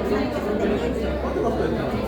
¿Cuánto costó el trabajo?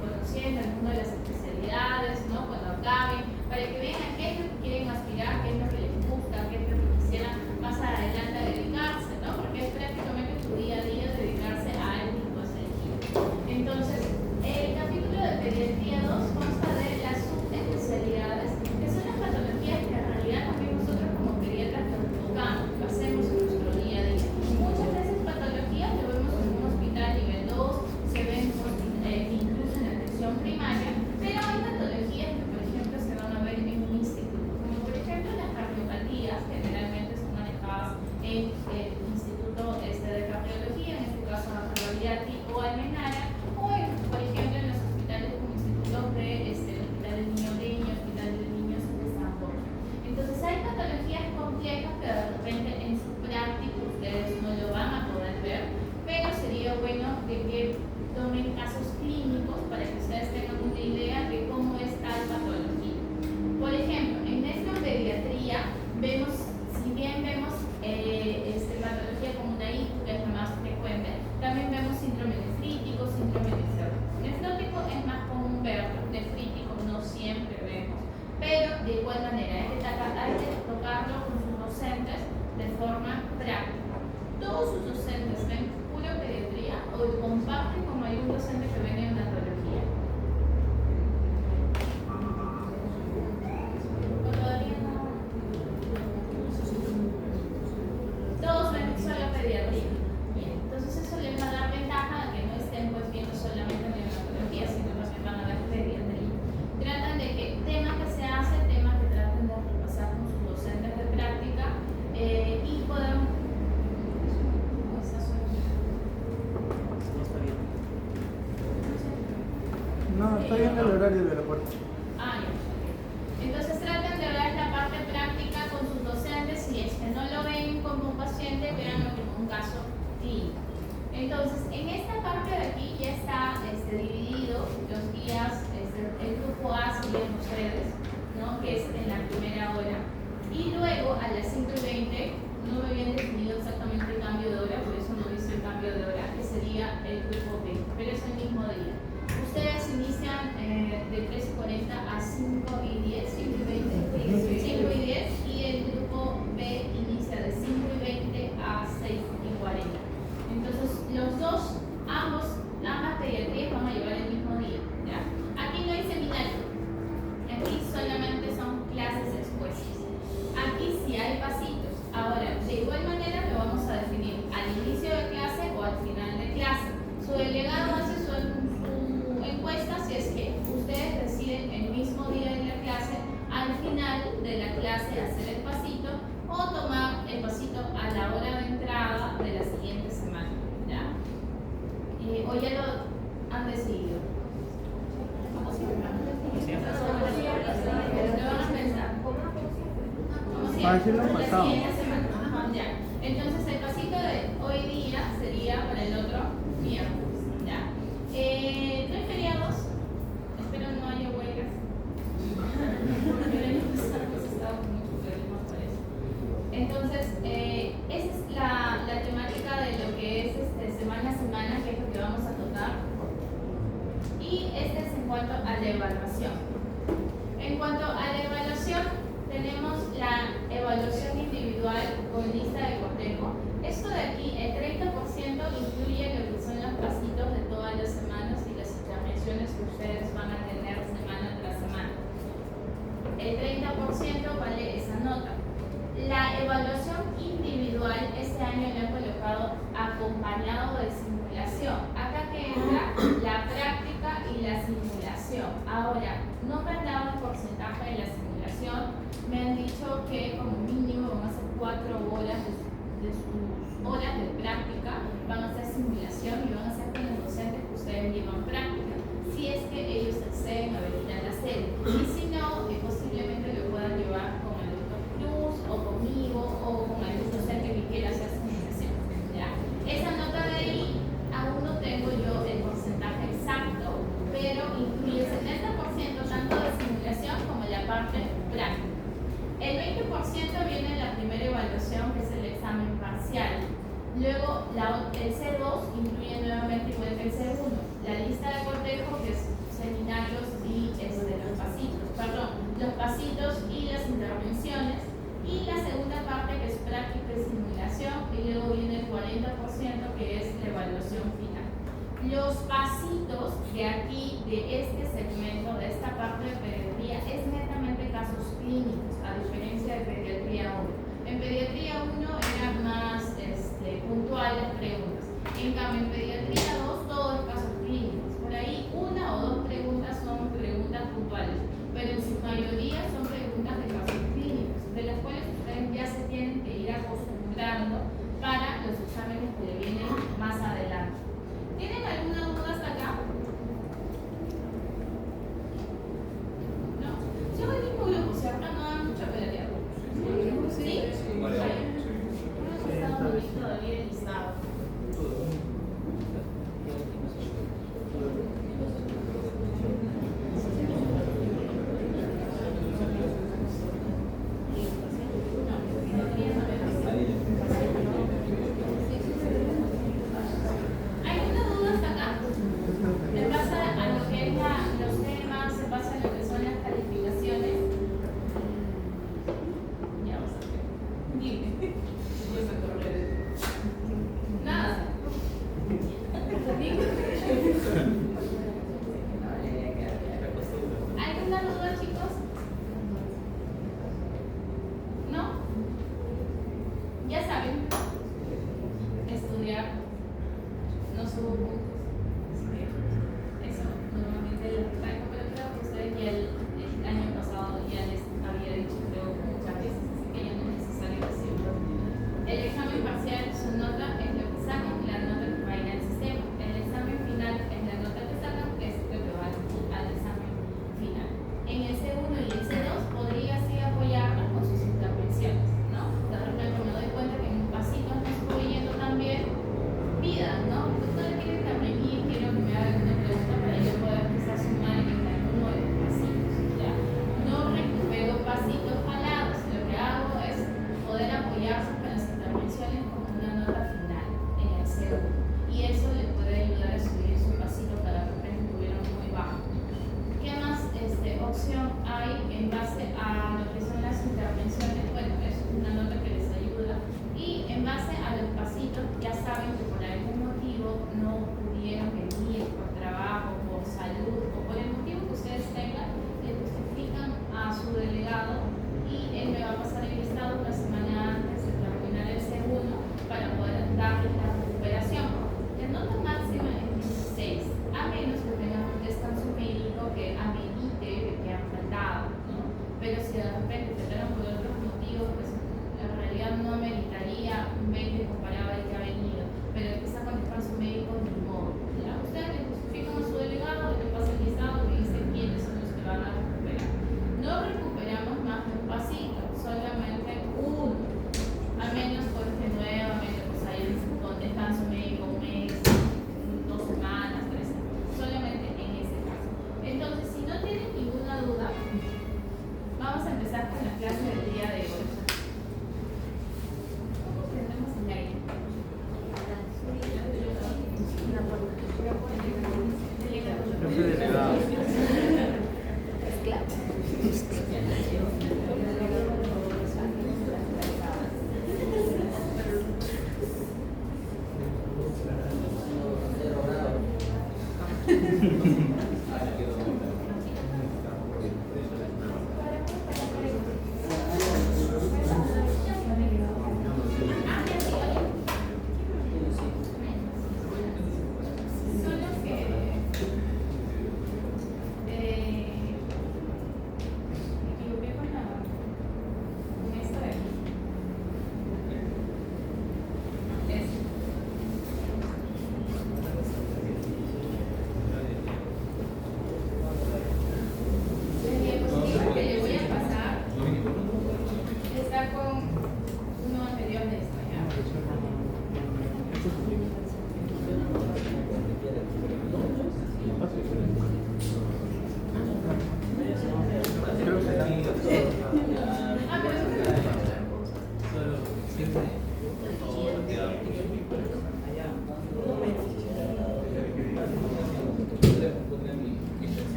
Conociendo alguna de las especialidades, ¿no? Cuando acaben, para que vean tomen casos clínicos para que ustedes tengan una idea de cómo es tal patología. Por ejemplo, en nuestra pediatría vemos, si bien vemos patología como una ICU, que es la más frecuente, también vemos síndrome nefrítico, síndrome nefrótico. Nefrótico es más común verlo, nefrítico no siempre vemos, pero de igual manera hay que tocarlo con sus docentes de forma práctica. Todos sus docentes ven pura pediatría o comparten con algún docente que ven neonatología. Todos ven solo pediatría. Bien, entonces eso les va a dar ventaja de que no estén pues viendo solamente neonatología, sino también van a ver pediatría. Tratan de que temas que se hacen, temas que traten de repasar con sus docentes de práctica y puedan. No, está bien el horario de la puerta. Ya. Entonces tratan de ver la parte práctica con sus docentes. Si es que no lo ven como un paciente, véanlo como un caso clínico. Entonces, en esta parte de aquí ya está dividido los días. El grupo A serían ustedes, ¿no? Que es en la primera hora. Y luego a las 5:20, no me habían definido exactamente el cambio de hora, por eso no dice el cambio de hora, que sería el grupo B, pero es el mismo día. Ustedes inician de 3:40 a 5:10, 5:10, y el grupo B inicia de 5:20 a 6:40. Entonces, los dos, ambas pediatrías van a llevar el mismo día. ¿Ya? Aquí no hay seminario, aquí solamente son clases expuestas. Aquí sí hay pasitos. Ahora, de igual manera lo vamos a definir al inicio de clase o al final de clase. Su delegado hace su encuesta si es que ustedes deciden el mismo día de la clase, al final de la clase hacer el pasito o tomar el pasito a la hora de entrada de la siguiente semana. ¿Ya? ¿O ya lo han decidido? ¿Lo van a pensar? Lo pasado. Ya. Entonces el pasito de hoy día sería para el otro miércoles. ¿Ya? ¿No hay feriados? Espero no haya huelgas. Porque el año pasado hemos estado con muchos problemas por eso. Entonces, esa es la temática de lo que es semana a semana, que es lo que vamos a tocar. Y este es en cuanto a la evaluación. En cuanto a la evaluación, tenemos la evaluación individual con lista de cotejo. Esto de aquí, el 30% incluye lo que son los pasitos de todas las semanas y las intervenciones que ustedes van a tener semana tras semana. El 30% vale esa nota. La evaluación individual este año le he colocado acompañado de simulación. Acá que entra la práctica y la simulación. Ahora, no me han dado el porcentaje de la simulación. Me han dicho que como mínimo van a ser 4 horas de sus horas de práctica, van a hacer simulación y van a hacer con los docentes que ustedes llevan práctica, si es que ellos acceden a venir a la sede. Y si no, posiblemente lo puedan llevar con el doctor Cruz o conmigo o con algún docente que quiera hacer simulación. ¿Ya? Esa nota de ahí aún no tengo yo el porcentaje exacto, pero incluye el 70% tanto de simulación como la parte práctica. El 20% viene en la primera evaluación, que es el examen parcial. Luego, el C2 incluye nuevamente igual que el C1, la lista de cortejo, que es seminarios y los pasitos y las intervenciones. Y la segunda parte, que es práctica y simulación, y luego viene el 40%, que es la evaluación final. Los pasitos de aquí, de este segmento, de esta parte de pediatría, es netamente casos clínicos, a diferencia de pediatría 1. En pediatría 1 eran más puntuales preguntas. En cambio, en pediatría 2 todo es casos clínicos. Por ahí 1 o 2 preguntas son preguntas puntuales, pero en su mayoría son preguntas de casos clínicos, de las cuales ustedes ya se tienen que ir acostumbrando para los exámenes que le vienen más adelante. ¿Tienen alguna duda hasta acá? ¿No? Son el mismo grupo, si acá no dan mucha pediatría. ¿Sí? No hemos estado todavía el listado.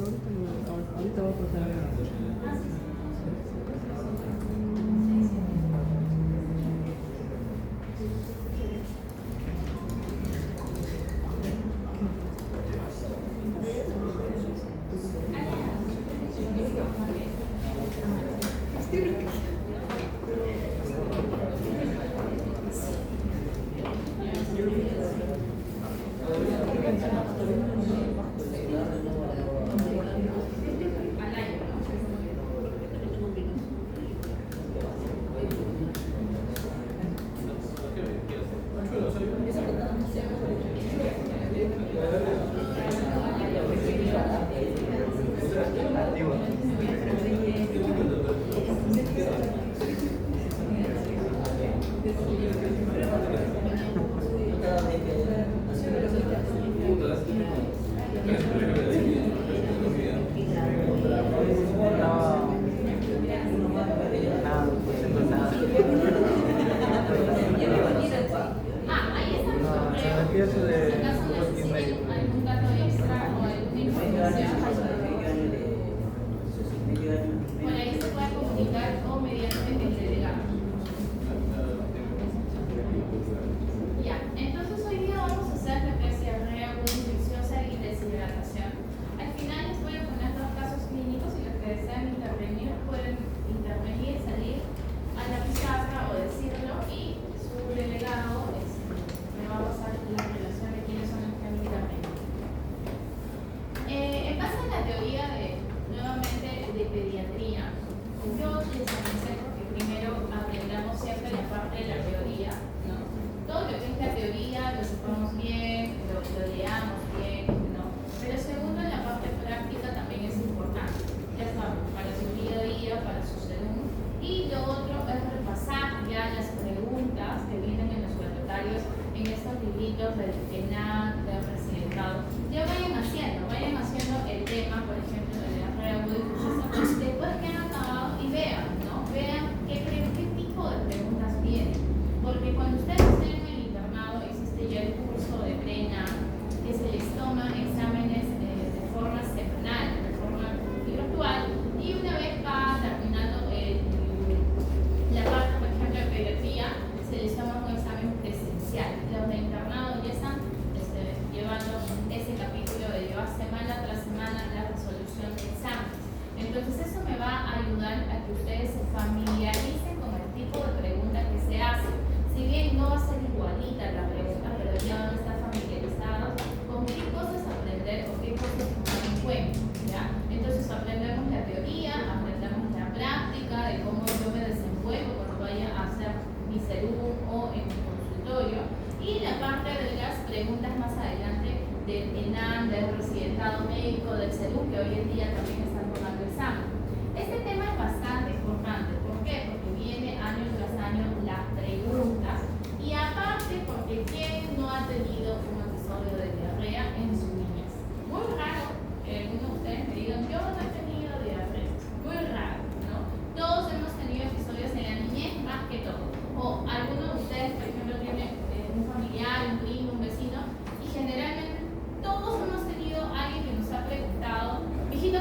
Ahorita va a pasar.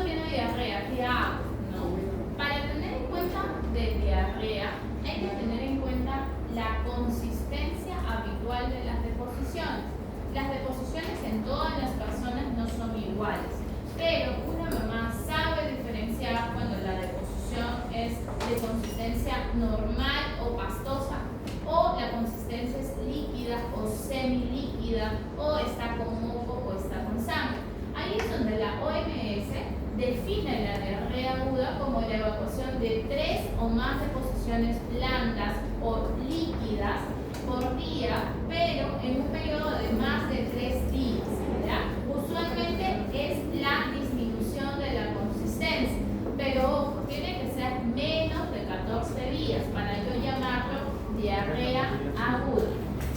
Tiene diarrea, hay que tener en cuenta la consistencia habitual de las deposiciones. Las deposiciones en todas las personas no son iguales, pero una mamá sabe diferenciar cuando la deposición es de consistencia normal o pastosa, o la consistencia es líquida o semilíquida, o está con moco o está con sangre. Ahí es donde la OMS define la diarrea aguda como la evacuación de 3 o más deposiciones blandas o líquidas por día, pero en un periodo de más de 3 días, ¿verdad? Usualmente es la disminución de la consistencia, pero ojo, tiene que ser menos de 14 días para yo llamarlo diarrea aguda.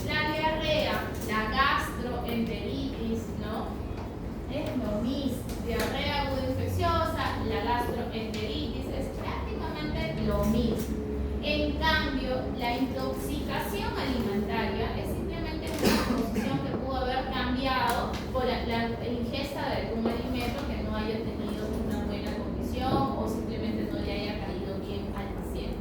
La diarrea, la gastroenteritis, ¿no? Es lo mismo. Diarrea aguda infecciosa, la gastroenteritis es prácticamente lo mismo. En cambio, la intoxicación alimentaria es simplemente una composición que pudo haber cambiado por la ingesta de algún alimento que no haya tenido una buena condición o simplemente no le haya caído bien al paciente.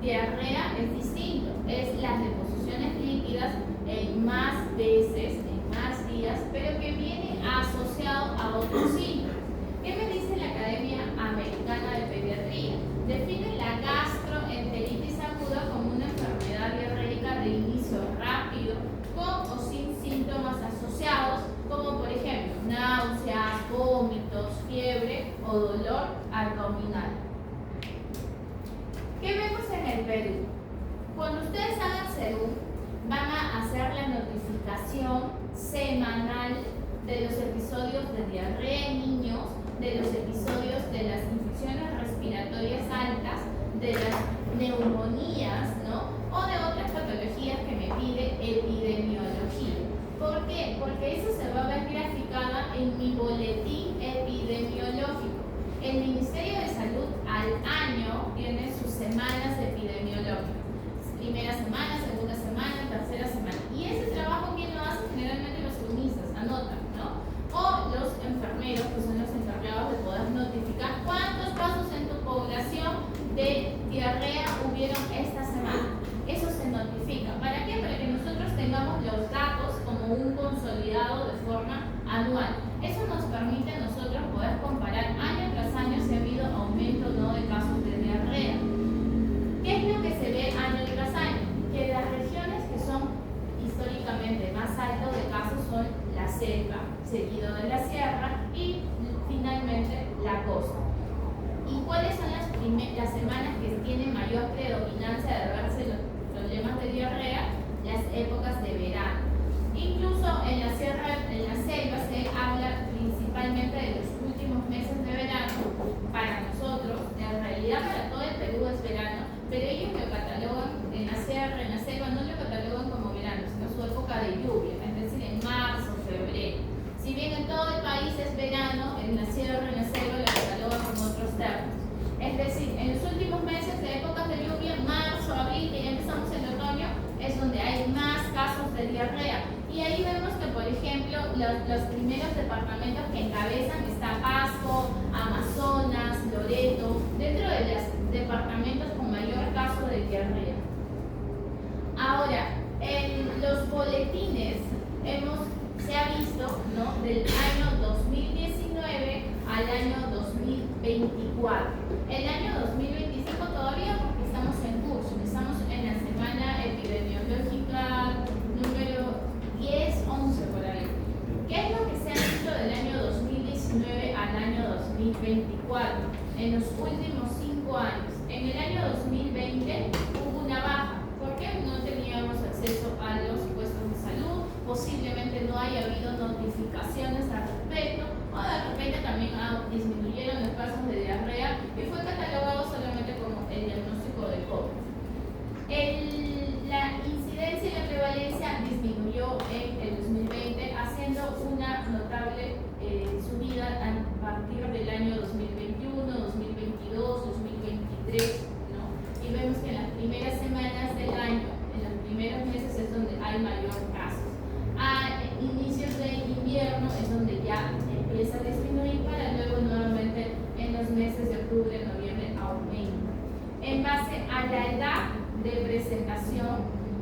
Diarrea es distinto, es las deposiciones líquidas en más veces, en más días, pero que viene asociado a otros síntomas. ¿Qué me dice la Academia Americana de Pediatría? Define la gastroenteritis aguda como una enfermedad diarreica de inicio rápido, con o sin síntomas asociados, como por ejemplo náuseas, vómitos, fiebre o dolor abdominal. ¿Qué vemos en el Perú? Cuando ustedes hagan CEDU, van a hacer la notificación semanal de los episodios de diarrea en niños, de los episodios de las infecciones respiratorias altas, de las neumonías, ¿no? O de otras patologías que me pide epidemiología. ¿Por qué? Porque eso se va a ver graficada en mi boletín epidemiológico. El Ministerio de Salud al año tiene sus semanas epidemiológicas. Primera semana, segunda semana, tercera semana. Y ese trabajo, ¿quién lo hace? Generalmente los cronistas, anotan, ¿no? O los enfermeros, que son los encargados de poder notificar cuántos casos en tu población de diarrea hubieron esta semana. Eso se notifica. ¿Para qué? Para que nosotros tengamos los datos como un consolidado de forma anual. Eso nos permite a nosotros poder comparar año tras año si ha habido aumento o no de casos de diarrea. ¿Qué es lo que se ve año tras año? Que las regiones que son históricamente más altas de casos son la selva, seguido de la sierra y finalmente la costa. ¿Y cuáles son las semanas que tienen mayor predominancia de verse los problemas de diarrea? Las épocas de verano. Incluso en la sierra, en la selva se habla principalmente de los últimos meses de verano. Para nosotros, en realidad para todo el Perú es verano, pero ellos lo catalogan en la sierra, en la selva, no lo catalogan como verano, sino su época de lluvia, es decir, en marzo, febrero. Si bien en todo el país es verano, en la sierra, en la selva lo catalogan con otros términos. Es decir, en los últimos meses de épocas de lluvia, marzo, abril, que ya empezamos en otoño, es donde hay más casos de diarrea. Y ahí vemos que, por ejemplo, los primeros departamentos que encabezan está Pasco, Amazonas, Loreto, dentro de los departamentos con mayor caso de diarrea. Ahora, en los boletines se ha visto, ¿no?, del año 2019 al año 2024. El año 2025 todavía porque estamos en curso, estamos en la semana epidemiológica número 10, 11 por ahí. ¿Qué es lo que se ha visto del año 2019 al año 2024? En los últimos 5 años. En el año 2020 hubo una baja. ¿Por qué? No teníamos acceso a los puestos de salud, posiblemente no haya habido notificaciones al respecto, o de repente también disminuyeron los casos de diarrea y fue catalogado solamente como el diagnóstico de COVID. La incidencia y la prevalencia disminuyó en el 2020, haciendo una notable subida a partir del año 2021, 2022, 2023, ¿no? Y vemos que en las primeras semanas del año, en los primeros meses es donde hay mayor casos. A inicios de invierno es donde ya empieza a disminuir para luego nuevamente la edad de presentación,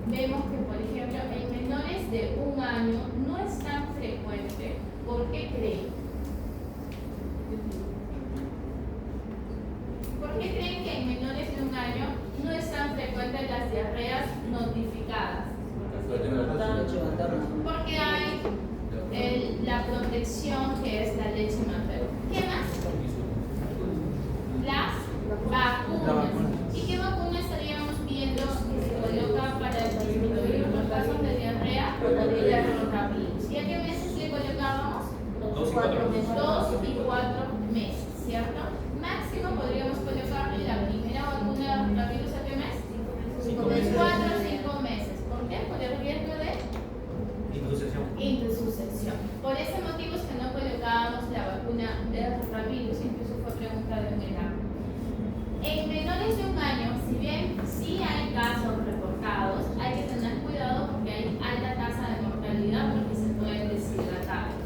vemos que, por ejemplo, en menores de 1 año no es tan frecuente. ¿Por qué creen? ¿Por qué creen que en menores de 1 año no es tan frecuente las diarreas notificadas? Porque hay la protección que es la leche materna. ¿Qué más? Las vacunas. ¿Y qué vacunas estaríamos viendo que se coloca para disminuir los casos de diarrea? La rotavirus. ¿Y a qué meses le colocábamos? 2 y 4 meses, ¿cierto? Máximo podríamos colocarle la primera vacuna de rotavirus ¿a qué mes? 4 o 5 meses. ¿Por qué? Por el riesgo de intususección. Por ese motivo es que no colocábamos la vacuna de rotavirus, incluso fue pregunta de un examen. En menores de 1 año, si bien sí hay casos reportados, hay que tener cuidado porque hay alta tasa de mortalidad porque se pueden deshidratar.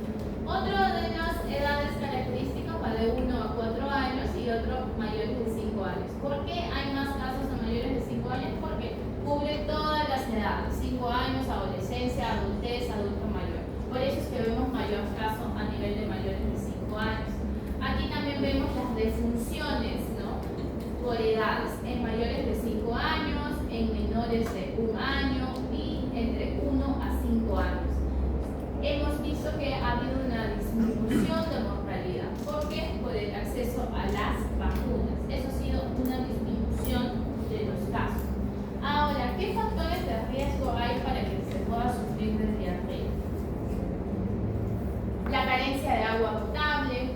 Otro de las edades características va de 1 a 4 años y otro mayores de 5 años. ¿Por qué hay más casos de mayores de 5 años? Porque cubre todas las edades, 5 años, adolescencia, adultez, adulto mayor. Por eso es que vemos mayor caso a nivel de mayores de 5 años. Aquí también vemos las defunciones, ¿no? Por edades, en mayores de 5 años, en menores de 1 año y entre 1 a 5 años. Hemos visto que ha habido una disminución de mortalidad. ¿Por qué? Por el acceso a las vacunas. Eso ha sido una disminución de los casos. Ahora, ¿qué factores de riesgo hay para que se pueda sufrir de diarrea? La carencia de agua potable,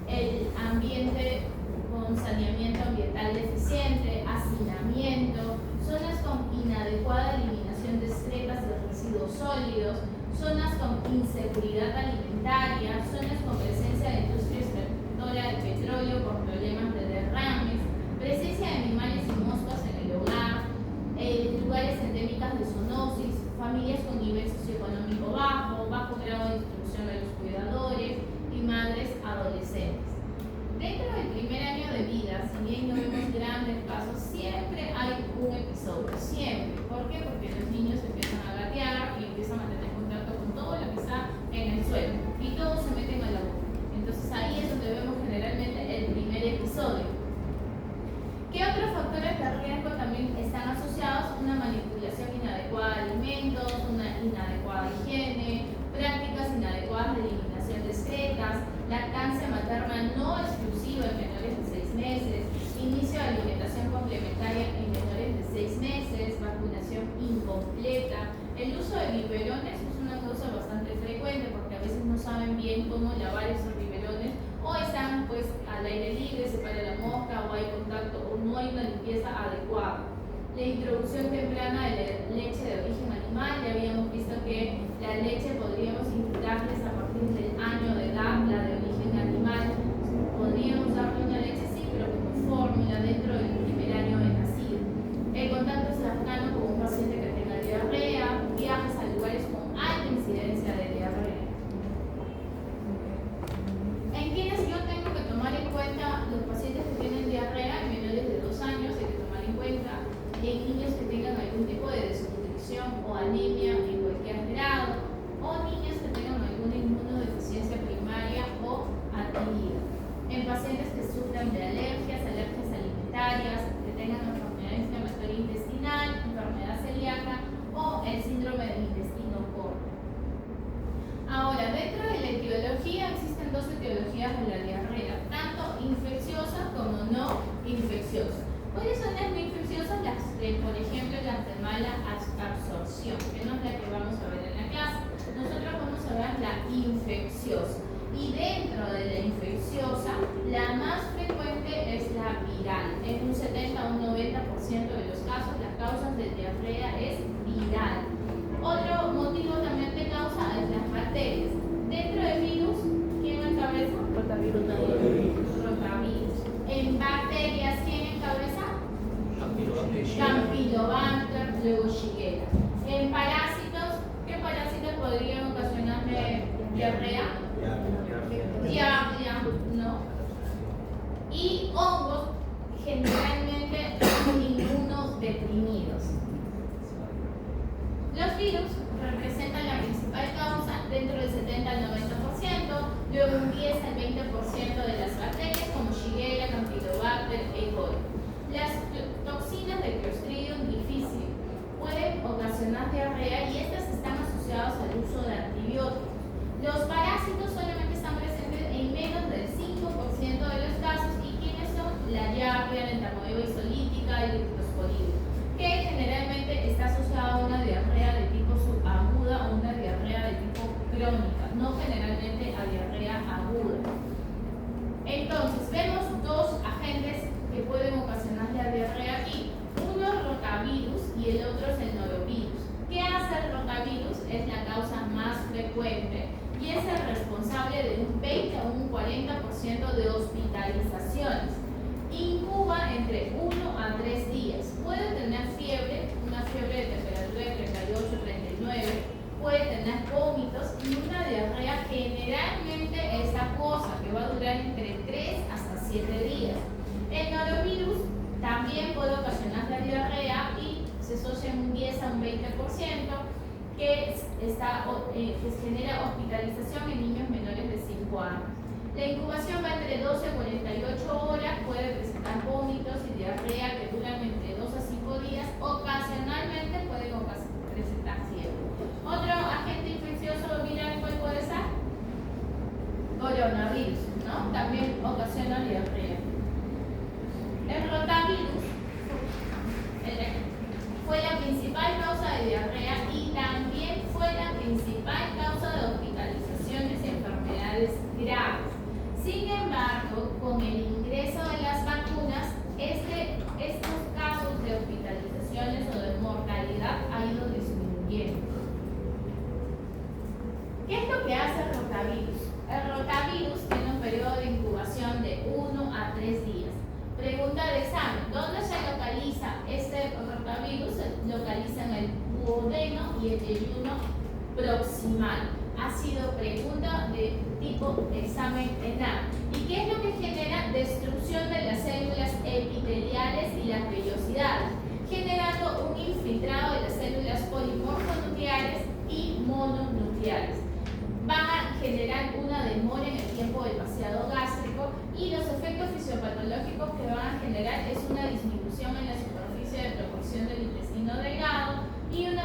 el ambiente con saneamiento ambiental deficiente, hacinamiento, zonas con inadecuada eliminación de excretas de residuos sólidos, zonas con inseguridad alimentaria, zonas con presencia de industria extractora de petróleo por problemas de derrames, presencia de animales y moscas en el hogar, lugares endémicas de zoonosis, familias con nivel socioeconómico bajo, bajo grado de instrucción de los cuidadores y madres adolescentes. Dentro del primer año de vida, si bien no vemos grandes casos, siempre hay un episodio, siempre. ¿Por qué? Porque los niños empiezan a gatear y empiezan a tener contacto con todo lo que está en el suelo y todos se meten a la boca. Entonces ahí es donde vemos generalmente el primer episodio. ¿Qué otros factores de riesgo también están asociados? Una manipulación inadecuada de alimentos, una inadecuada higiene, prácticas inadecuadas de eliminación de excretas, lactancia materna no exclusiva en menores de 6 meses, inicio de alimentación complementaria en menores de 6 meses, vacunación incompleta. El uso de biberones es una cosa bastante frecuente porque a veces no saben bien cómo lavar esos biberones o están pues al aire libre, se para la mosca o hay contacto o no hay una limpieza adecuada. La introducción temprana de la leche de origen animal, ya habíamos visto que la leche podríamos inculcarles a partir del año de edad, la de origen animal. Podríamos darle una leche sí, pero como fórmula dentro del primer año de nacido. El contacto cercano con un paciente que tenga diarrea, viajes a lugares con alta incidencia de diarrea. En quienes yo tengo que tomar en cuenta los pacientes que tienen diarrea en menores de 2 años, hay que tomar en cuenta en niños que tengan algún tipo de desnutrición o anemia en cualquier grado, o niños que tengan alguna inmunodeficiencia primaria o adquirida. En pacientes que sufran de alergias alimentarias, que tengan enfermedad inflamatoria intestinal, enfermedad celíaca o el síndrome del intestino corto. Ahora, dentro de la etiología existen 2 etiologías de la diarrea, tanto infecciosas como no infecciosas. ¿Cuáles son las no infecciosas? Las de, por ejemplo, las de mala absorción, que no es la que vamos a ver en la clase. Nosotros vamos a ver la infecciosa. Y dentro de la infecciosa, la más frecuente es la viral. En un 70 a un 90% de los casos, las causas de diarrea es viral. Otro motivo también de causa es las bacterias. Dentro de virus, ¿quién encabeza? Rotavirus. En bacterias, ¿quién encabeza? Campylobacter, luego Shigella. En parásitos, ¿qué parásitos podrían ocasionarle diarrea? Diarrea, ¿no? Y hongos, generalmente ninguno de el rotavirus es la causa más frecuente y es el responsable de un 20 o un 40% de hospitalizaciones. Incuba entre 1 a 3 días. Puede tener fiebre, una fiebre de temperatura de 38-39, puede tener vómitos y una diarrea generalmente es acuosa, que va a durar entre 3 hasta 7 días. El norovirus también puede ocasionar la diarrea y se asocia en un 10 a un 20% que genera hospitalización en niños menores de 5 años. La incubación va entre 12 a 48 horas, puede presentar vómitos y diarrea que duran entre 2 a 5 días, ocasionalmente puede presentar fiebre. Otro agente infeccioso viral, ¿cuál puede ser? Coronavirus, ¿no? También ocasiona diarrea. El rotavirus fue la principal causa de diarrea y también fue la principal causa de hospitalizaciones y enfermedades graves. Sin embargo, con el ingreso de las vacunas, estos casos de hospitalizaciones o de mortalidad ha ido disminuyendo. ¿Qué es lo que hace el rotavirus? El rotavirus tiene un periodo de incubación de 1 a 3 días. Pregunta de examen: ¿dónde se localiza este rotavirus? Se localiza en el duodeno y el yeyuno proximal. Ha sido pregunta de tipo examen ENAR. ¿Y qué es lo que genera? Destrucción de las células epiteliales y las vellosidades, generando un infiltrado de las células polimorfonucleares y mononucleares. Van a generar una demora en el tiempo del vaciado gástrico y los efectos fisiopatológicos que van a generar es una disminución en la superficie de proporción del intestino delgado y el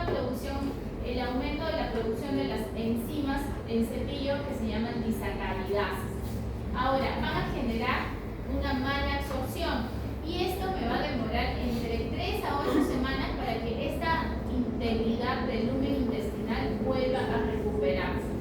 aumento de la producción de las enzimas en cepillo que se llaman disacaridases. Ahora, van a generar una mala absorción y esto me va a demorar entre 3 a 8 semanas para que esta integridad del lumen intestinal vuelva a recuperarse.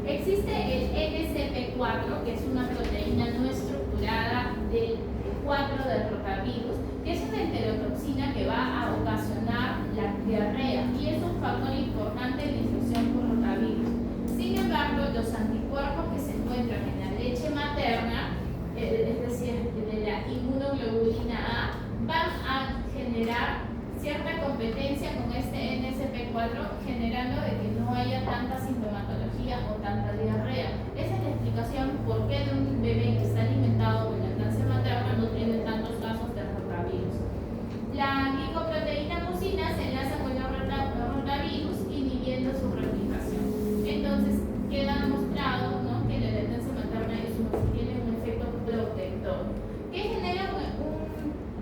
Existe el NSP4, que es una proteína no estructurada del 4 del rotavirus, que es una enterotoxina que va a ocasionar la diarrea y es un factor importante en la infección por rotavirus. Sin embargo, los anticuerpos que se encuentran en la leche materna, es decir, de la inmunoglobulina A, van a generar cierta competencia con este NSP4, generando de que no haya tanta sintomatología o tanta diarrea. Esa es la explicación por qué de un bebé que está alimentado con lactancia materna no tiene tantos casos de rotavirus. La glicoproteína mucina se enlaza con el rotavirus inhibiendo su replicación. Entonces queda demostrado, ¿no?, que la lactancia materna tiene un efecto protector que genera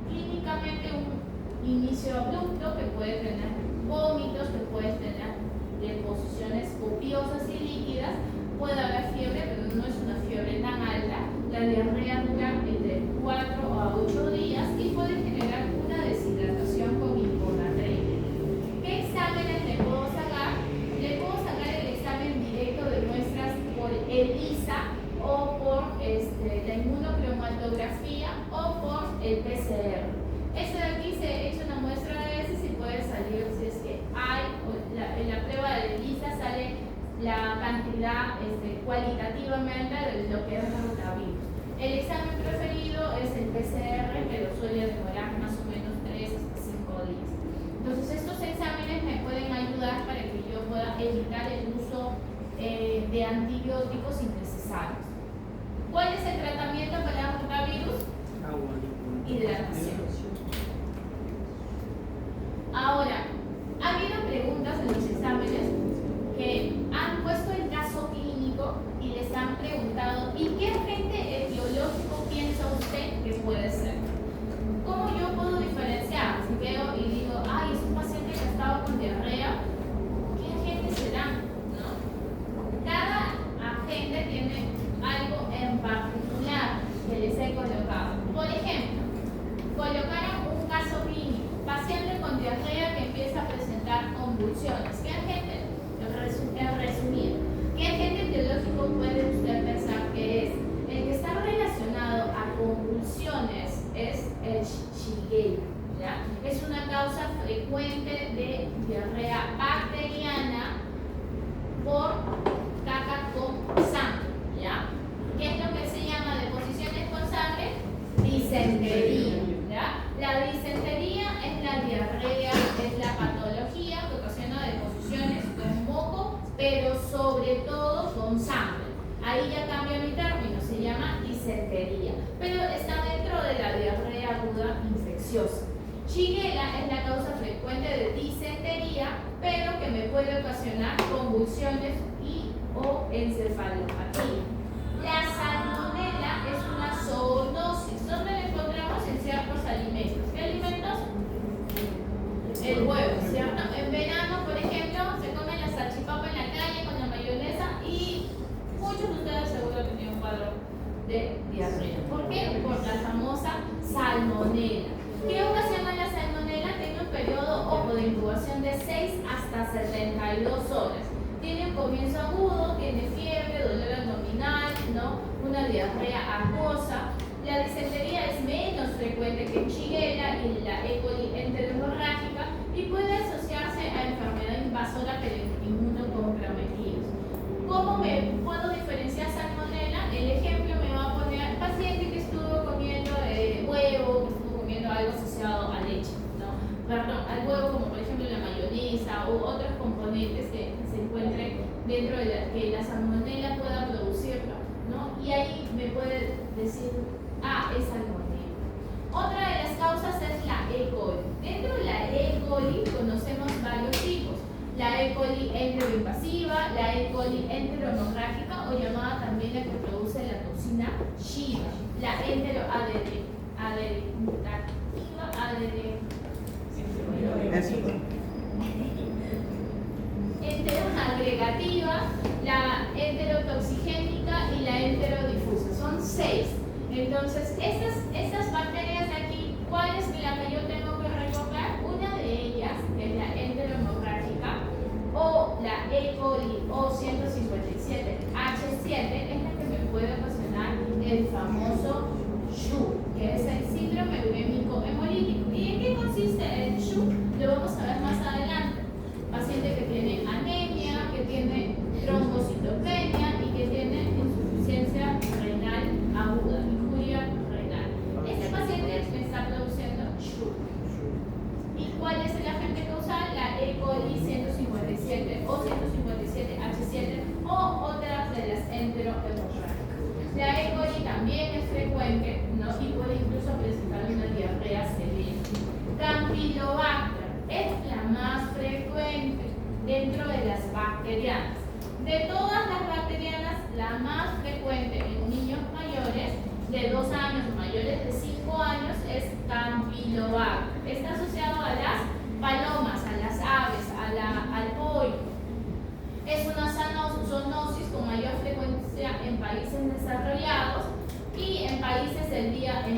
clínicamente un inicio abrupto que puede tener vómitos, que puede tener deposiciones copiosas y líquidas, puede haber fiebre, pero no es una fiebre tan alta. La diarrea dura entre 4 a 8 días y puede generar una deshidratación con hiponatremia. ¿Qué exámenes le puedo sacar? Le puedo sacar el examen directo de muestras por ELISA o por la inmunocromatografía o por el PCR. Este de aquí se echa una muestra de heces y puede salir si es que hay, en la prueba de ELISA sale la cantidad cualitativamente de lo que es el rotavirus. El examen preferido es el PCR, pero suele demorar más o menos 3 hasta 5 días. Entonces estos exámenes me pueden ayudar para que yo pueda evitar el uso de antibióticos innecesarios. ¿Cuál es el tratamiento para el rotavirus? Agua. Hidratación. Ahora, ha habido preguntas en los exámenes que han puesto el caso clínico y les han preguntado: ¿y qué agente etiológico piensa usted que puede ser? ¿Cómo yo puedo diferenciar? Si veo y digo, ay, es un paciente que ha estado con diarrea, ¿qué agente será? ¿No? Cada agente tiene algo en particular que les he colocado. Por ejemplo, colocaron un caso clínico, paciente con diarrea que empieza a presentar convulsiones. ¿Qué agente? En resumido, ¿qué agente etiológico puede usted pensar que es? El que está relacionado a convulsiones es el Shigella, ¿ya? Es una causa frecuente de diarrea bacteriana ahí ya cambia mi término, se llama disentería, pero está dentro de la diarrea aguda infecciosa. Shigella es la causa frecuente de disentería, pero que me puede ocasionar convulsiones y o encefalopatía. La salmonela es una zoonosis, donde la encontramos en ciertos alimentos. ¿Qué alimentos? El huevo, ¿cierto? En verano, por ejemplo, se come la salchipapa en la calle con la mayonesa y muchos de ustedes seguro que tienen un cuadro de diarrea. ¿Por qué? Por la famosa salmonela. ¿Qué ocasiona la salmonela? Tiene un periodo ojo de incubación de 6 hasta 72 horas. Tiene un comienzo agudo, tiene fiebre, dolor abdominal, ¿no? Una diarrea acuosa. La disentería es menos frecuente que Shigella y la E. coli enterohemorrágica y puede asociarse a enfermedad invasora pero inmunocomprometidos. ¿Cómo me puedo diferenciar salmonela? El ejemplo me va a poner paciente que estuvo comiendo huevo, que estuvo comiendo algo asociado a leche, ¿no? Perdón, al huevo como por ejemplo la mayonesa u otros componentes que se encuentren dentro de que la salmonela pueda producirlo, ¿no? Y ahí me puede decir, es salmonela. Otra de las causas es la E. coli. Dentro de la E. coli conocemos varios tipos. La E. coli enteroinvasiva, la E. coli enterohemorrágica o llamada también la que produce la toxina Shiva, la enteroagregativa, la enterotoxigénica y la enterodifusa. Son 6. Entonces, estas bacterias de aquí, ¿cuál es la que yo tengo que recordar? Una de ellas, que es la enterohemorrágica, o la E. coli O157H7, es la que me puede ocasionar el famoso SHU, que es el síndrome urémico hemolítico. ¿Y en qué consiste el SHU? Lo vamos a ver más adelante. Paciente que tiene anemia, que tiene trombocitopenia y que tiene insuficiencia renal aguda, injuria renal. Este paciente me está produciendo SHU. ¿Y cuál es el agente causal? La E. coli 157 o 157H7 o otras de las enterohemorrágicas. La E. coli también es frecuente, ¿no? Y puede incluso presentar una diarrea severa. Campylobacter es la más frecuente dentro de las bacterianas. De todas las bacterianas, la más frecuente en niños mayores de 2 años o mayores de 5 años es Campylobacter. Está asociado a las palomas, a las aves, al pollo. Es una zoonosis con mayor frecuencia en países desarrollados y en países en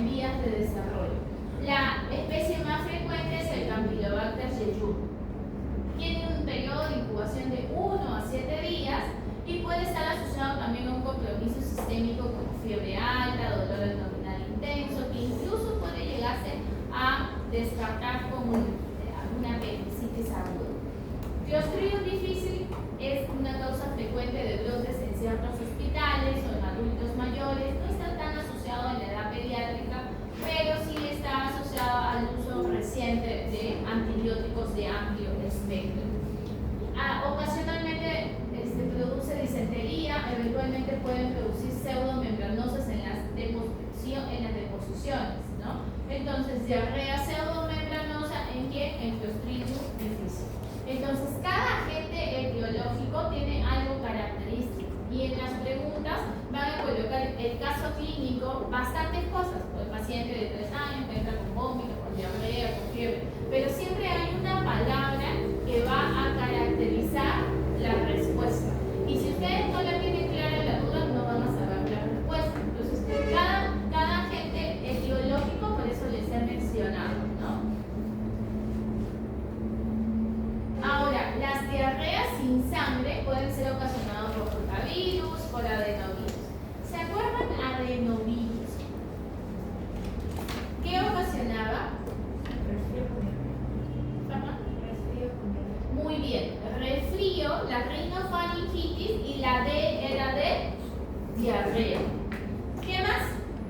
vías de desarrollo. La especie más frecuente es el Campylobacter jejuni. Tiene un periodo de incubación de 1 a 7 días y puede estar asociado también a un compromiso sistémico como fiebre alta, dolor abdominal intenso, que incluso puede llegarse a descartar como una apendicitis aguda. Clostridium difficile es una causa frecuente de brotes en ciertos hospitales o en adultos mayores. No está tan asociado en la edad pediátrica, pero sí está asociado al uso reciente de antibióticos de amplio espectro. Ocasionalmente produce disentería, eventualmente pueden producir pseudomembranosas en las deposiciones, ¿no? Entonces, diarrea pseudomembranosa ¿en quién? En Clostridium difficile. Entonces, cada agente etiológico tiene algo característico y en las preguntas van a colocar el caso clínico, bastantes cosas. El paciente de 3 años que entra con vómito, con diarrea, con fiebre, pero siempre hay una palabra que va a caracterizar la respuesta. Y si ustedes no la tienen clara la duda, no van a saber la respuesta. Entonces, cada agente etiológico, por eso les he mencionado, ¿no? Ahora, las diarreas sin sangre pueden ser ocasionadas por rotavirus, por adenovirus. ¿Se acuerdan adenovirus? ¿Qué ocasionaba? Muy bien, resfrío, la rinofaringitis y la D era de diarrea. ¿Qué más?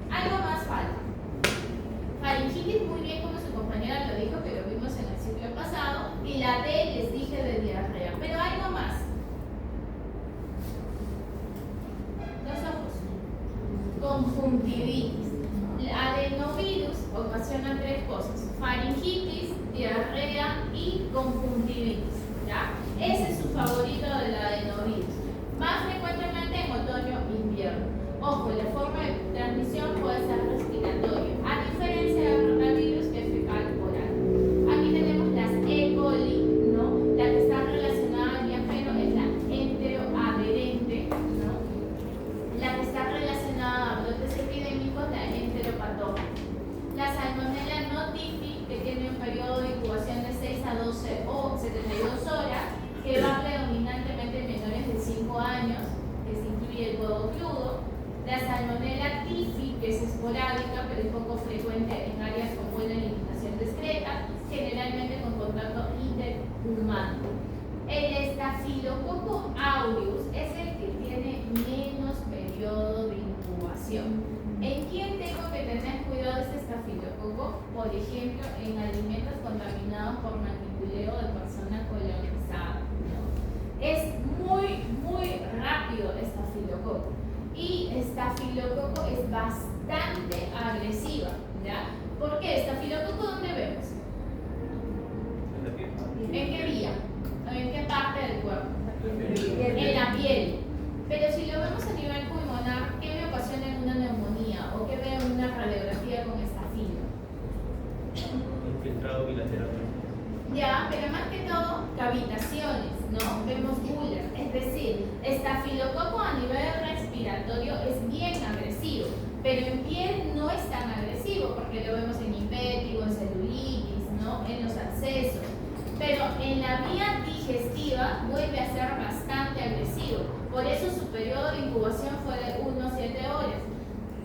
Algo más falta. Faringitis, muy bien, como su compañera lo dijo, que lo vimos en el ciclo pasado, y la D les dije de diarrea. Pero algo más. No se conjuntivitis. Adenovirus ocasiona tres cosas: faringitis, diarrea y conjuntivitis. ¿Ya? Ese es su favorito del adenovirus. Más frecuentemente en otoño e invierno. Ojo, la forma de transmisión puede ser respiratoria, a diferencia del rotavirus que es fecal-oral. Aquí tenemos las E. coli, ¿no? La que está relacionada al viajero es la enteroadherente, ¿no? La que está relacionada a brotes epidémicos, la enteropatógena. La Salmonella notifi, que tiene un periodo de incubación de 6 a 12 o 72 horas, que va predominantemente en menores de 5 años, que se incluye el huevo crudo. La Salmonella tifi, que es esporádica, pero es poco frecuente en áreas con buena limitación discreta, generalmente con contacto interhumano. El Staphylococcus aureus es el que tiene menos periodo de incubación. ¿En quién tengo que tener cuidado de este estafilococo? Por ejemplo, en alimentos contaminados por manipuleo de persona colonizada, ¿no? Es muy rápido el estafilococo. Y estafilococo es bastante agresiva, ¿ya? ¿Por qué? ¿Estafilococo dónde vemos? ¿En qué vía? ¿En qué parte del cuerpo? En la piel. Pero si lo vemos a nivel pulmonar, ¿qué me ocasiona en una neumonía? ¿O qué veo en una radiografía con estafilo? Infiltrado bilateral. Ya, pero más que todo, cavitaciones, ¿no? Vemos buller. Es decir, estafilococo a nivel respiratorio es bien agresivo, pero en piel no es tan agresivo, porque lo vemos en impétigo, en celulitis, ¿no? En los abscesos. Pero en la vía digestiva vuelve a ser bastante agresivo. Por eso su periodo de incubación fue de 1 a 7 horas.